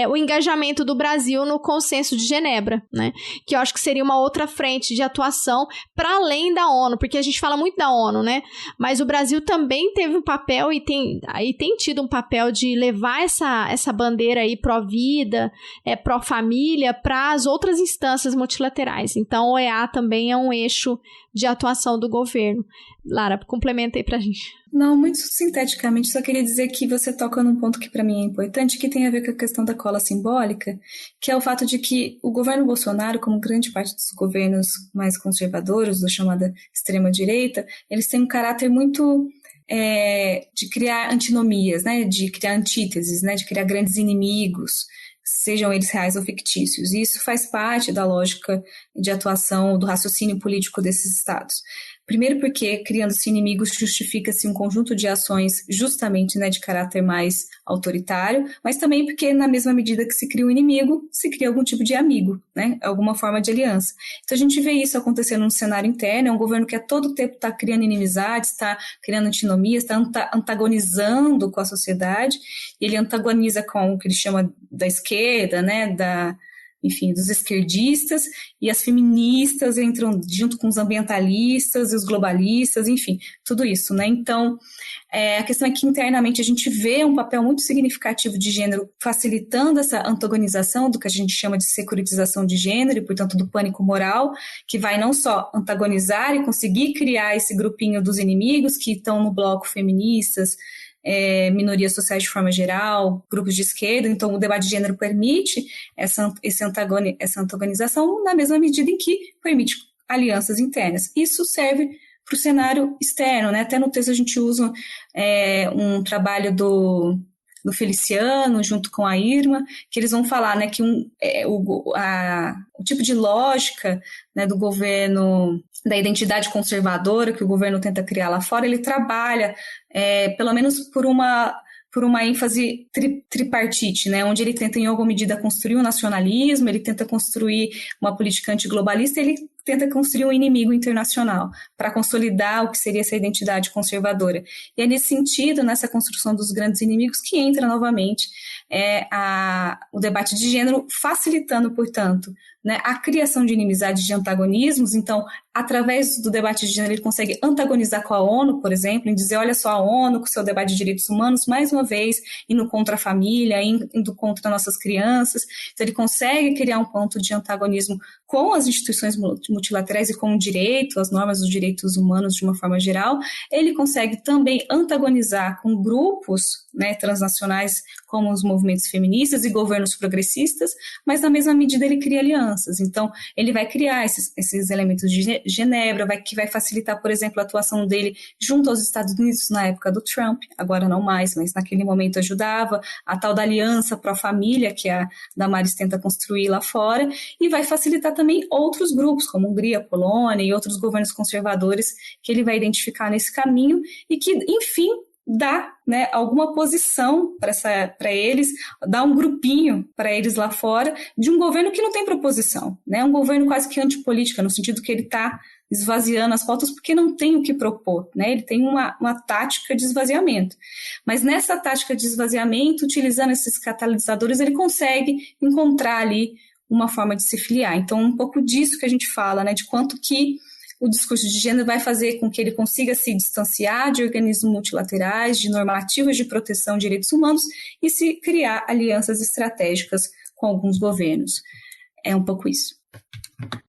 D: o engajamento do Brasil no Consenso de Genebra, né? Que eu acho que seria uma outra frente de atuação para além da ONU, porque a gente fala muito da ONU, né? Mas o Brasil também teve um papel e tem tido um papel de levar essa bandeira aí pró-vida, pró-família para as outras instâncias multilaterais. Então, o OEA também é um eixo de atuação do governo. Lara, complementa aí pra gente.
C: Não, muito sinteticamente, só queria dizer que você toca num ponto que para mim é importante, que tem a ver com a questão da cola simbólica, que é o fato de que o governo Bolsonaro, como grande parte dos governos mais conservadores, da chamada extrema-direita, eles têm um caráter muito de criar antinomias, né, de criar antíteses, né, de criar grandes inimigos, sejam eles reais ou fictícios. E isso faz parte da lógica de atuação do raciocínio político desses estados. Primeiro porque, criando-se inimigos, justifica-se um conjunto de ações justamente, né, de caráter mais autoritário, mas também porque, na mesma medida que se cria um inimigo, se cria algum tipo de amigo, né, alguma forma de aliança. Então a gente vê isso acontecendo no cenário interno, é um governo que a todo tempo está criando inimizades, está criando antinomias, está antagonizando com a sociedade, e ele antagoniza com o que ele chama da esquerda, né, enfim, dos esquerdistas, e as feministas entram junto com os ambientalistas e os globalistas, enfim, tudo isso, né? Então, a questão é que internamente a gente vê um papel muito significativo de gênero facilitando essa antagonização do que a gente chama de securitização de gênero e, portanto, do pânico moral, que vai não só antagonizar e conseguir criar esse grupinho dos inimigos que estão no bloco feministas, minorias sociais de forma geral, grupos de esquerda. Então o debate de gênero permite essa antagonização na mesma medida em que permite alianças internas. Isso serve para o cenário externo, né? Até no texto a gente usa um trabalho do Feliciano, junto com a Irma, que eles vão falar, né, que o tipo de lógica, né, do governo, da identidade conservadora que o governo tenta criar lá fora, ele trabalha, pelo menos por uma ênfase tripartite, né, onde ele tenta, em alguma medida, construir um nacionalismo, ele tenta construir uma política antiglobalista, ele tenta construir um inimigo internacional para consolidar o que seria essa identidade conservadora. E é nesse sentido, nessa construção dos grandes inimigos, que entra novamente o debate de gênero, facilitando, portanto, né, a criação de inimizades, de antagonismos. Então, através do debate de gênero, ele consegue antagonizar com a ONU, por exemplo, em dizer, olha só, a ONU, com o seu debate de direitos humanos, mais uma vez, indo contra a família, indo contra nossas crianças. Então, ele consegue criar um ponto de antagonismo com as instituições multilaterais e com o direito, as normas dos direitos humanos de uma forma geral. Ele consegue também antagonizar com grupos, né, transnacionais, como os movimentos feministas e governos progressistas, mas na mesma medida ele cria alianças. Então, ele vai criar esses elementos de Genebra, que vai facilitar, por exemplo, a atuação dele junto aos Estados Unidos na época do Trump, agora não mais, mas naquele momento ajudava, a tal da aliança pró-família, que a Damares tenta construir lá fora, e vai facilitar também outros grupos, como Hungria, Polônia e outros governos conservadores que ele vai identificar nesse caminho e que, enfim, dá, né, alguma posição para eles, dá um grupinho para eles lá fora de um governo que não tem proposição, né, um governo quase que antipolítica, no sentido que ele está esvaziando as pautas porque não tem o que propor, né, ele tem uma tática de esvaziamento. Mas nessa tática de esvaziamento, utilizando esses catalisadores, ele consegue encontrar ali uma forma de se filiar. Então, um pouco disso que a gente fala, né, de quanto que o discurso de gênero vai fazer com que ele consiga se distanciar de organismos multilaterais, de normativas de proteção de direitos humanos e se criar alianças estratégicas com alguns governos. É um pouco isso.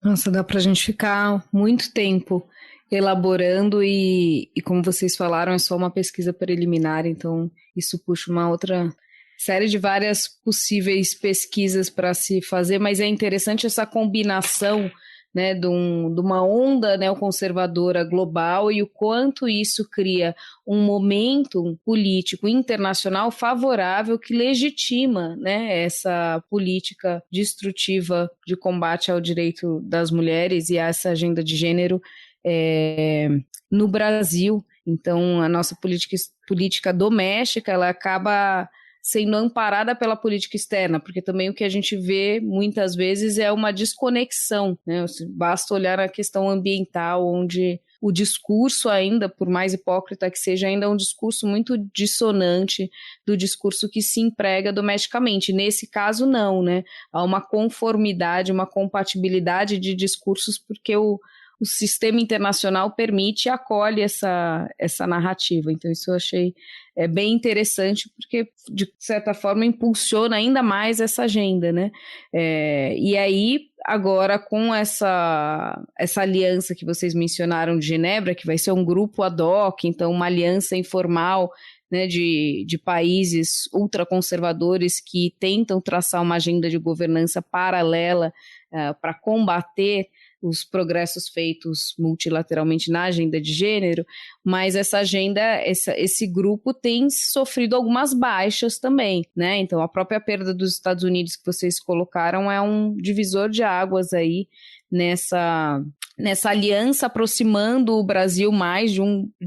B: Nossa, dá para a gente ficar muito tempo elaborando e como vocês falaram, é só uma pesquisa preliminar, então isso puxa uma outra série de várias possíveis pesquisas para se fazer, mas é interessante essa combinação, né, de uma onda neoconservadora global e o quanto isso cria um momento político internacional favorável que legitima, né, essa política destrutiva de combate ao direito das mulheres e a essa agenda de gênero no Brasil. Então, a nossa política doméstica, ela acaba sendo amparada pela política externa, porque também o que a gente vê muitas vezes é uma desconexão, né? Basta olhar a questão ambiental, onde o discurso ainda, por mais hipócrita que seja, ainda é um discurso muito dissonante do discurso que se emprega domesticamente. Nesse caso, não, né? Há uma conformidade, uma compatibilidade de discursos, porque o sistema internacional permite e acolhe essa narrativa. Então, isso eu achei bem interessante, porque, de certa forma, impulsiona ainda mais essa agenda, né? E aí, agora, com essa aliança que vocês mencionaram de Genebra, que vai ser um grupo ad hoc, então uma aliança informal, né, de países ultraconservadores que tentam traçar uma agenda de governança paralela para combater os progressos feitos multilateralmente na agenda de gênero, mas essa agenda, esse grupo tem sofrido algumas baixas também, né? Então, a própria perda dos Estados Unidos que vocês colocaram é um divisor de águas aí nessa aliança, aproximando o Brasil mais de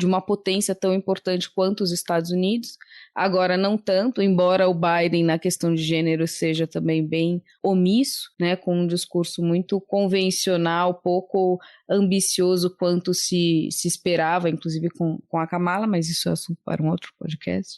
B: uma potência tão importante quanto os Estados Unidos. Agora, não tanto, embora o Biden, na questão de gênero, seja também bem omisso, né, com um discurso muito convencional, pouco ambicioso quanto se esperava, inclusive com a Kamala, mas isso é assunto para um outro podcast.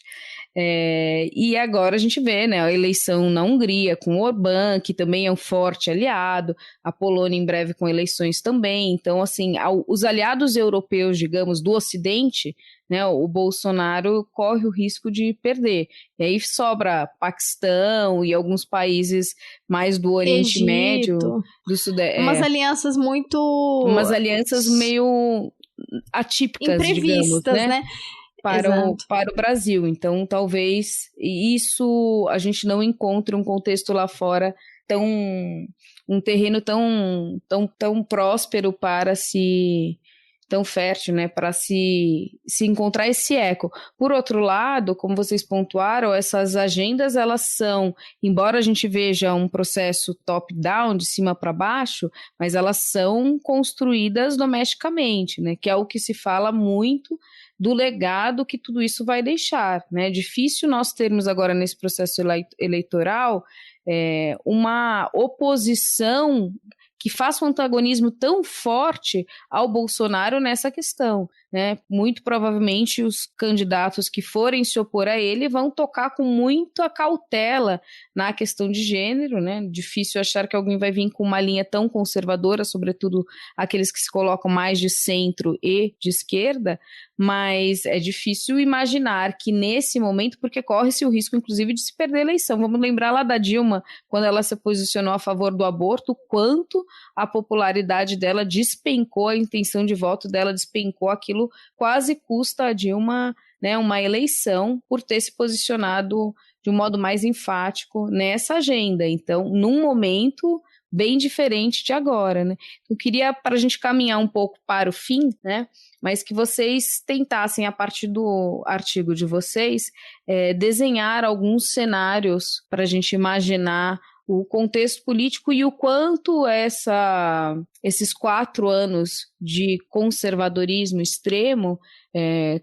B: E agora a gente vê, né, a eleição na Hungria com o Orbán, que também é um forte aliado, a Polônia em breve com eleições também. Então, assim, os aliados europeus, digamos, do Ocidente, né, o Bolsonaro corre o risco de perder. E aí sobra Paquistão e alguns países mais do Oriente
D: Egito,
B: Médio, do Sudeste.
D: Umas alianças muito...
B: Umas alianças meio atípicas,
D: imprevistas,
B: digamos, né? Para o Brasil. Então, talvez isso a gente não encontre um contexto lá fora um terreno tão próspero para tão fértil, né, para se encontrar esse eco. Por outro lado, como vocês pontuaram, essas agendas, elas são, embora a gente veja um processo top-down, de cima para baixo, mas elas são construídas domesticamente, né, que é o que se fala muito do legado que tudo isso vai deixar, né? É difícil nós termos agora nesse processo eleitoral uma oposição que faça um antagonismo tão forte ao Bolsonaro nessa questão, né? Muito provavelmente os candidatos que forem se opor a ele vão tocar com muita cautela na questão de gênero, né? Difícil achar que alguém vai vir com uma linha tão conservadora, sobretudo aqueles que se colocam mais de centro e de esquerda, mas é difícil imaginar que nesse momento, porque corre-se o risco, inclusive, de se perder a eleição. Vamos lembrar lá da Dilma, quando ela se posicionou a favor do aborto, quanto a popularidade dela despencou, a intenção de voto dela despencou, aquilo quase custa a Dilma, né, uma eleição por ter se posicionado de um modo mais enfático nessa agenda. Então, num momento bem diferente de agora, né? Eu queria, para a gente caminhar um pouco para o fim, né, mas que vocês tentassem, a partir do artigo de vocês, desenhar alguns cenários para a gente imaginar o contexto político e o quanto esses 4 anos de conservadorismo extremo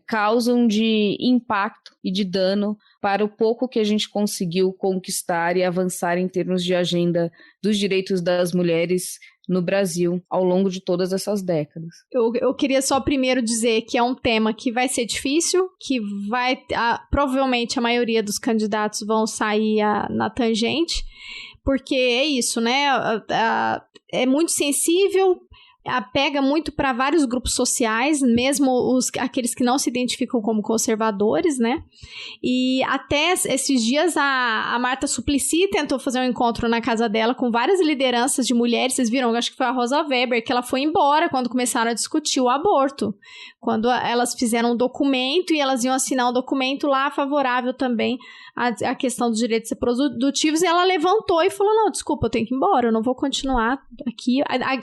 B: causam de impacto e de dano para o pouco que a gente conseguiu conquistar e avançar em termos de agenda dos direitos das mulheres no Brasil ao longo de todas essas décadas.
D: Eu queria só primeiro dizer que é um tema que vai ser difícil, que provavelmente a maioria dos candidatos vão sair na tangente, porque é isso, né? É muito sensível, pega muito para vários grupos sociais, mesmo aqueles que não se identificam como conservadores, né? E até esses dias a Marta Suplicy tentou fazer um encontro na casa dela com várias lideranças de mulheres. Vocês viram, acho que foi a Rosa Weber, que ela foi embora quando começaram a discutir o aborto. Quando elas fizeram um documento e elas iam assinar um documento lá favorável também à questão dos direitos reprodutivos, e ela levantou e falou, não, desculpa, eu tenho que ir embora, eu não vou continuar aqui,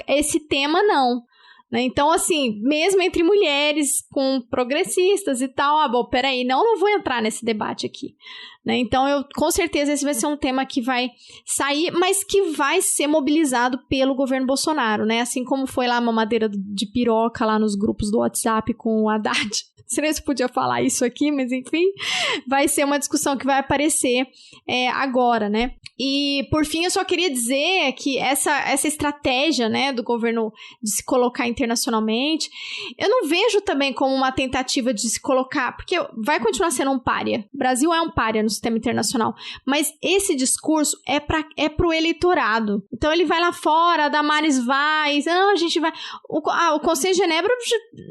D: esse tema não. Né? Então, assim, mesmo entre mulheres com progressistas e tal, bom, peraí, não vou entrar nesse debate aqui. Né? Então, com certeza esse vai ser um tema que vai sair, mas que vai ser mobilizado pelo governo Bolsonaro, né? Assim como foi lá a mamadeira de piroca lá nos grupos do WhatsApp com o Haddad. Não sei se podia falar isso aqui, mas enfim, vai ser uma discussão que vai aparecer agora, né? E, por fim, eu só queria dizer que essa estratégia, né, do governo de se colocar internacionalmente, eu não vejo também como uma tentativa de se colocar, porque vai continuar sendo um pária. O Brasil é um pária no sistema internacional, mas esse discurso é pro eleitorado. Então, ele vai lá fora, a Damares vai, não, a gente vai... O Conselho de Genebra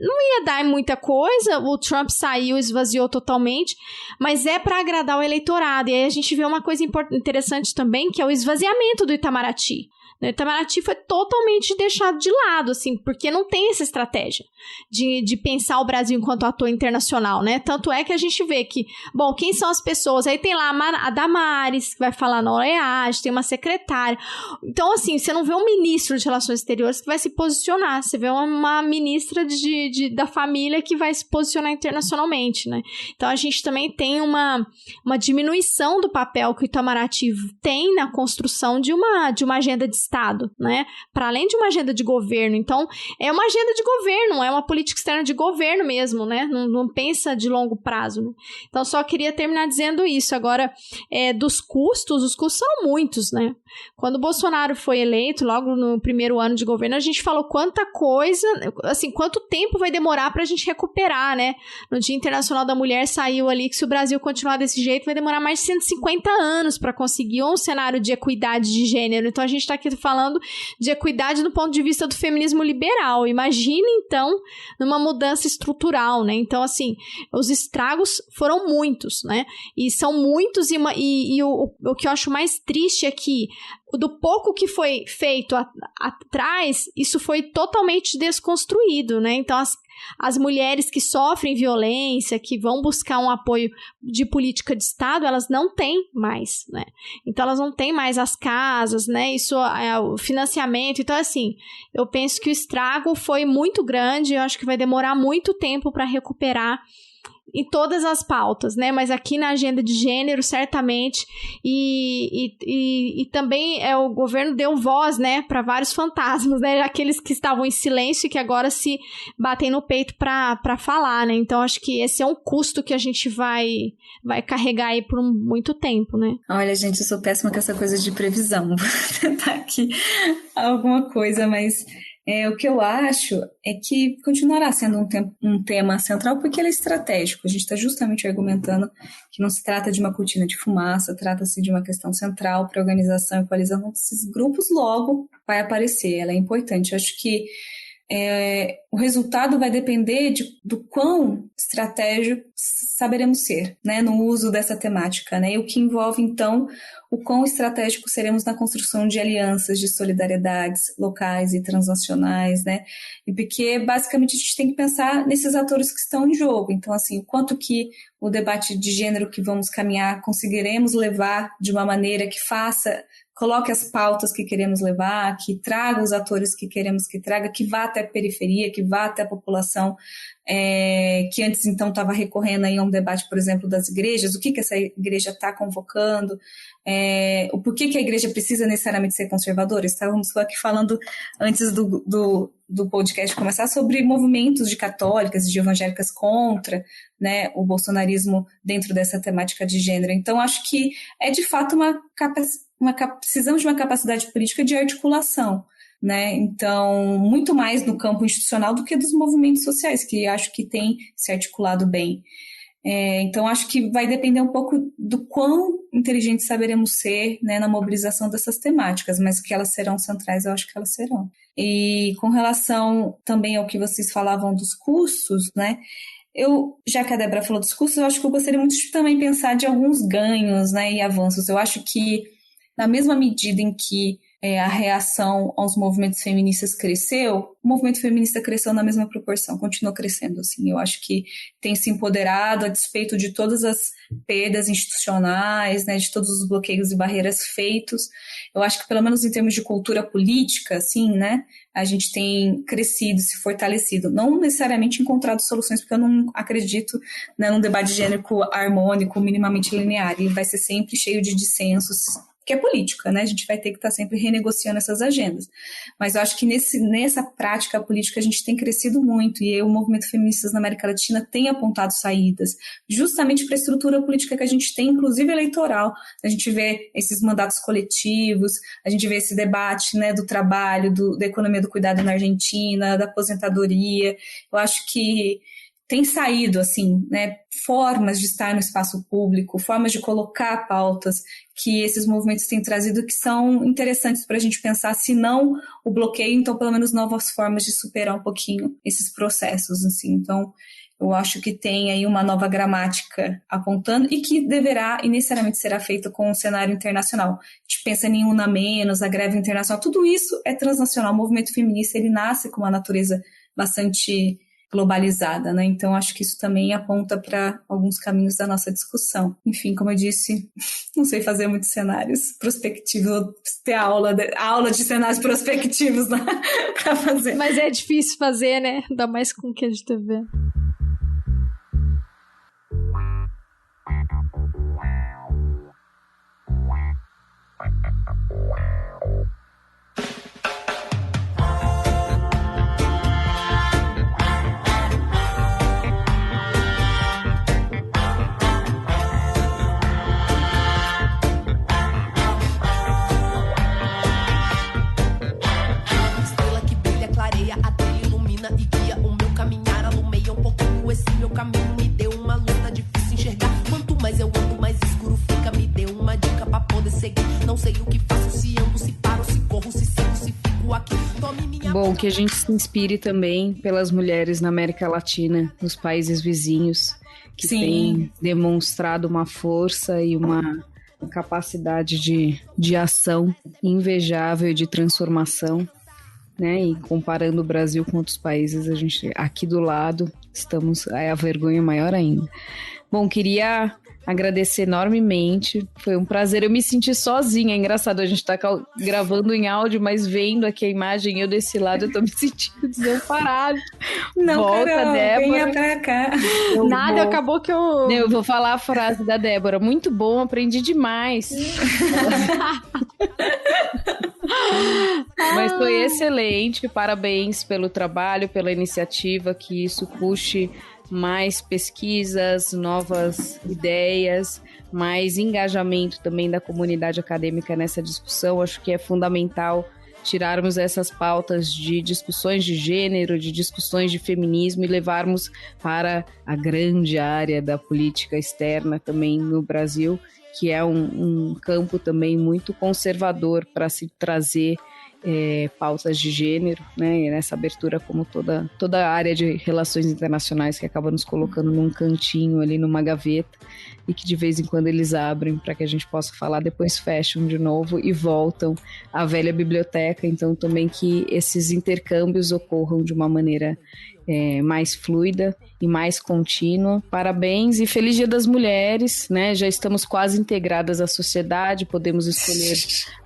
D: não ia dar muita coisa, o Trump saiu, esvaziou totalmente, mas é para agradar o eleitorado. E aí a gente vê uma coisa interessante também, que é o esvaziamento do Itamaraty. O Itamaraty foi totalmente deixado de lado, assim, porque não tem essa estratégia de pensar o Brasil enquanto ator internacional, né? Tanto é que a gente vê que, bom, quem são as pessoas? Aí tem lá a Damares, que vai falar na OEA, tem uma secretária. Então, assim, você não vê um ministro de Relações Exteriores que vai se posicionar, você vê uma ministra da família que vai se posicionar internacionalmente, né? Então, a gente também tem uma diminuição do papel que o Itamaraty tem na construção de uma agenda de Estado, né? Para além de uma agenda de governo. Então, é uma agenda de governo, é uma política externa de governo mesmo, né? Não pensa de longo prazo, né? Então, só queria terminar dizendo isso. Agora, dos custos, os custos são muitos, né? Quando o Bolsonaro foi eleito, logo no primeiro ano de governo, a gente falou quanta coisa, assim, quanto tempo vai demorar pra gente recuperar, né? No Dia Internacional da Mulher saiu ali que se o Brasil continuar desse jeito, vai demorar mais de 150 anos para conseguir um cenário de equidade de gênero. Então, a gente tá aqui falando de equidade do ponto de vista do feminismo liberal. Imagina, então, numa mudança estrutural, né? Então, assim, os estragos foram muitos, né? E são muitos, e o que eu acho mais triste é que do pouco que foi feito atrás, isso foi totalmente desconstruído, né? Então, as mulheres que sofrem violência, que vão buscar um apoio de política de Estado, elas não têm mais, né? Então, elas não têm mais as casas, né? Isso é o financiamento. Então, assim, eu penso que o estrago foi muito grande, eu acho que vai demorar muito tempo para recuperar em todas as pautas, né? Mas aqui na agenda de gênero, certamente, e também o governo deu voz, né, para vários fantasmas, né? Aqueles que estavam em silêncio e que agora se batem no peito para falar, né? Então, acho que esse é um custo que a gente vai carregar aí por muito tempo, né?
C: Olha, gente, eu sou péssima com essa coisa de previsão. Vou tentar aqui alguma coisa, mas... o que eu acho é que continuará sendo um tema central porque ele é estratégico. A gente está justamente argumentando que não se trata de uma cortina de fumaça, trata-se de uma questão central para a organização e coalizão desses grupos, logo vai aparecer. Ela é importante. Eu acho que o resultado vai depender do quão estratégico saberemos ser, né, no uso dessa temática, né, e o que envolve, então, o quão estratégico seremos na construção de alianças, de solidariedades locais e transnacionais, né, e porque, basicamente, a gente tem que pensar nesses atores que estão em jogo. Então, assim, o quanto que o debate de gênero que vamos caminhar conseguiremos levar de uma maneira que coloque as pautas que queremos levar, que traga os atores que queremos que traga, que vá até a periferia, que vá até a população que antes, então, estava recorrendo aí a um debate, por exemplo, das igrejas, o que essa igreja está convocando, o porquê que a igreja precisa necessariamente ser conservadora. Estávamos aqui falando, antes do podcast começar, sobre movimentos de católicas e de evangélicas contra, né, o bolsonarismo dentro dessa temática de gênero. Então, acho que é, de fato, precisamos de uma capacidade política de articulação, né? Então, muito mais no campo institucional do que dos movimentos sociais, que acho que têm se articulado bem. Então, acho que vai depender um pouco do quão inteligentes saberemos ser, né, na mobilização dessas temáticas, mas que elas serão centrais, eu acho que elas serão. E com relação também ao que vocês falavam dos cursos, né? Já que a Débora falou dos cursos, eu acho que eu gostaria muito de também pensar de alguns ganhos, né, e avanços. Eu acho que, na mesma medida em que a reação aos movimentos feministas cresceu, o movimento feminista cresceu na mesma proporção, continuou crescendo, assim. Eu acho que tem se empoderado a despeito de todas as perdas institucionais, né, de todos os bloqueios e barreiras feitos. Eu acho que, pelo menos em termos de cultura política, assim, né, a gente tem crescido, se fortalecido. Não necessariamente encontrado soluções, porque eu não acredito, né, num debate gênero harmônico, minimamente linear. Ele vai ser sempre cheio de dissensos, que é política, né? A gente vai ter que estar sempre renegociando essas agendas. Mas eu acho que nessa prática política a gente tem crescido muito, e o movimento feminista na América Latina tem apontado saídas, justamente para a estrutura política que a gente tem, inclusive eleitoral. A gente vê esses mandatos coletivos, a gente vê esse debate, né, do trabalho, da economia do cuidado na Argentina, da aposentadoria. Eu acho que tem saído, assim, né, formas de estar no espaço público, formas de colocar pautas que esses movimentos têm trazido que são interessantes para a gente pensar, se não o bloqueio, então pelo menos novas formas de superar um pouquinho esses processos, assim. Então, eu acho que tem aí uma nova gramática apontando e que deverá e necessariamente será feita com o cenário internacional. A gente pensa em UNA menos, a greve internacional, tudo isso é transnacional. O movimento feminista, ele nasce com uma natureza bastante globalizada, né? Então, acho que isso também aponta para alguns caminhos da nossa discussão. Enfim, como eu disse, não sei fazer muitos cenários prospectivos, vou ter aula de cenários prospectivos, né, para fazer.
D: Mas é difícil fazer, né? Ainda mais com o que a gente tá vendo.
B: Bom, que a gente se inspire também pelas mulheres na América Latina, nos países vizinhos, que têm demonstrado uma força e uma capacidade de ação invejável, de transformação, né? E comparando o Brasil com outros países, a gente aqui do lado a vergonha maior ainda. Bom, queria agradecer enormemente, foi um prazer, eu me senti sozinha, é engraçado, a gente tá gravando em áudio, mas vendo aqui a imagem, eu desse lado, eu tô me sentindo desamparada.
C: Não,
B: volta,
C: Carol,
B: Débora.
C: venha pra cá.
D: Nada, acabou que
B: Eu vou falar a frase da Débora, muito bom, aprendi demais. Mas foi excelente, parabéns pelo trabalho, pela iniciativa, que isso puxe mais pesquisas, novas ideias, mais engajamento também da comunidade acadêmica nessa discussão. Acho que é fundamental tirarmos essas pautas de discussões de gênero, de discussões de feminismo e levarmos para a grande área da política externa também no Brasil, que é um campo também muito conservador para se trazer pautas de gênero, né, e nessa abertura como toda a área de relações internacionais que acaba nos colocando num cantinho ali, numa gaveta, e que de vez em quando eles abrem para que a gente possa falar, depois fecham de novo e voltam à velha biblioteca. Então também que esses intercâmbios ocorram de uma maneira mais fluida e mais contínua. Parabéns e feliz Dia das Mulheres, né? Já estamos quase integradas à sociedade, podemos escolher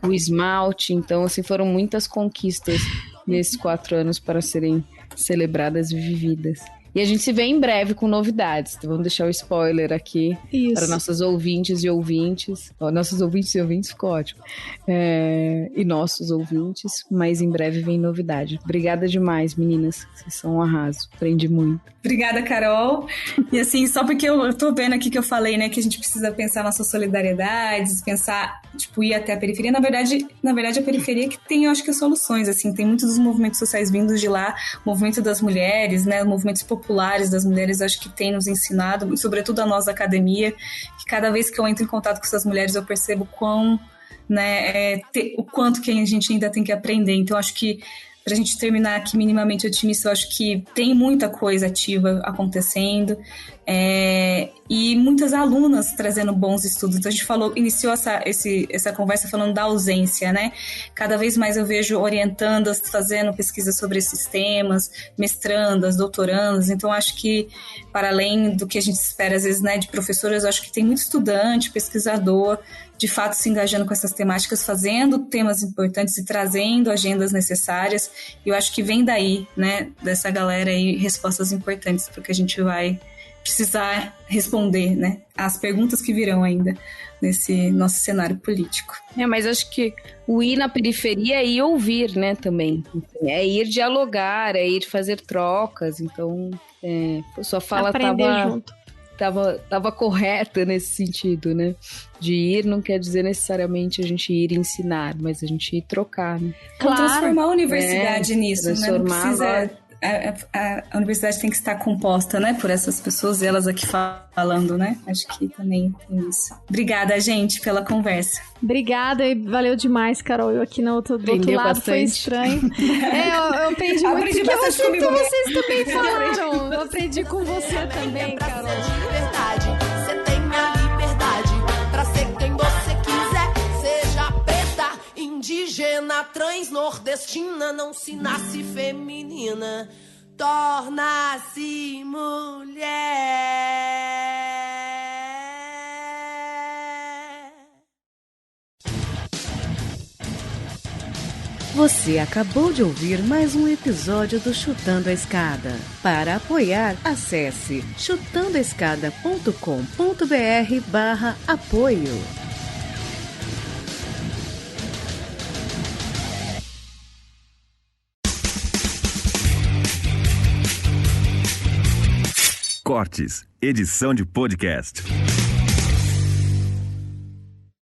B: o esmalte, então assim, foram muitas conquistas nesses 4 anos para serem celebradas e vividas. E a gente se vê em breve com novidades. Então vamos deixar o spoiler aqui para nossas ouvintes e ouvintes. Nossos ouvintes e ouvintes ficou ótimo. E nossos ouvintes, mas em breve vem novidade. Obrigada demais, meninas. Vocês são um arraso. Aprendi muito.
C: Obrigada, Carol. E assim, só porque eu tô vendo aqui que eu falei, né, que a gente precisa pensar nossas solidariedades, pensar, tipo, ir até a periferia. Na verdade, a periferia que tem, eu acho que, soluções, assim, tem muitos dos movimentos sociais vindos de lá, o movimento das mulheres, né, movimentos populares das mulheres, acho que tem nos ensinado, e sobretudo a nós da academia, que cada vez que eu entro em contato com essas mulheres, eu percebo o quanto que a gente ainda tem que aprender. Então, acho que para a gente terminar aqui minimamente otimista, eu acho que tem muita coisa ativa acontecendo, e muitas alunas trazendo bons estudos. Então a gente iniciou essa conversa falando da ausência, né? Cada vez mais eu vejo orientandas fazendo pesquisa sobre esses temas, mestrandas, doutorandas. Então acho que, para além do que a gente espera às vezes, né, de professoras, eu acho que tem muito estudante, pesquisador, de fato se engajando com essas temáticas, fazendo temas importantes e trazendo agendas necessárias. E eu acho que vem daí, né, dessa galera aí, respostas importantes, porque a gente vai precisar responder, né, as perguntas que virão ainda nesse nosso cenário político.
B: Mas acho que o ir na periferia é ir ouvir, né, também. É ir dialogar, é ir fazer trocas. Então, sua fala estava correta nesse sentido, né? De ir não quer dizer necessariamente a gente ir ensinar, mas a gente ir trocar, né?
C: Claro. Transformar a universidade nisso, né? Não precisa... A universidade tem que estar composta, né, por essas pessoas, elas aqui falando, né? Acho que também tem isso. Obrigada, gente, pela conversa.
D: Obrigada e valeu demais, Carol. Eu aqui do outro lado bastante. Foi estranho. Eu aprendi muito, porque eu sinto que vocês também falaram. Eu aprendi com você também, Carol.
F: Você tem a liberdade pra ser quem você quiser. Seja preta, indígena, trans, nordestina, não se nasce feminina, torna-se mulher.
E: Você acabou de ouvir mais um episódio do Chutando a Escada. Para apoiar, acesse chutandoaescada.com.br/apoio.
G: Cortes, edição de podcast.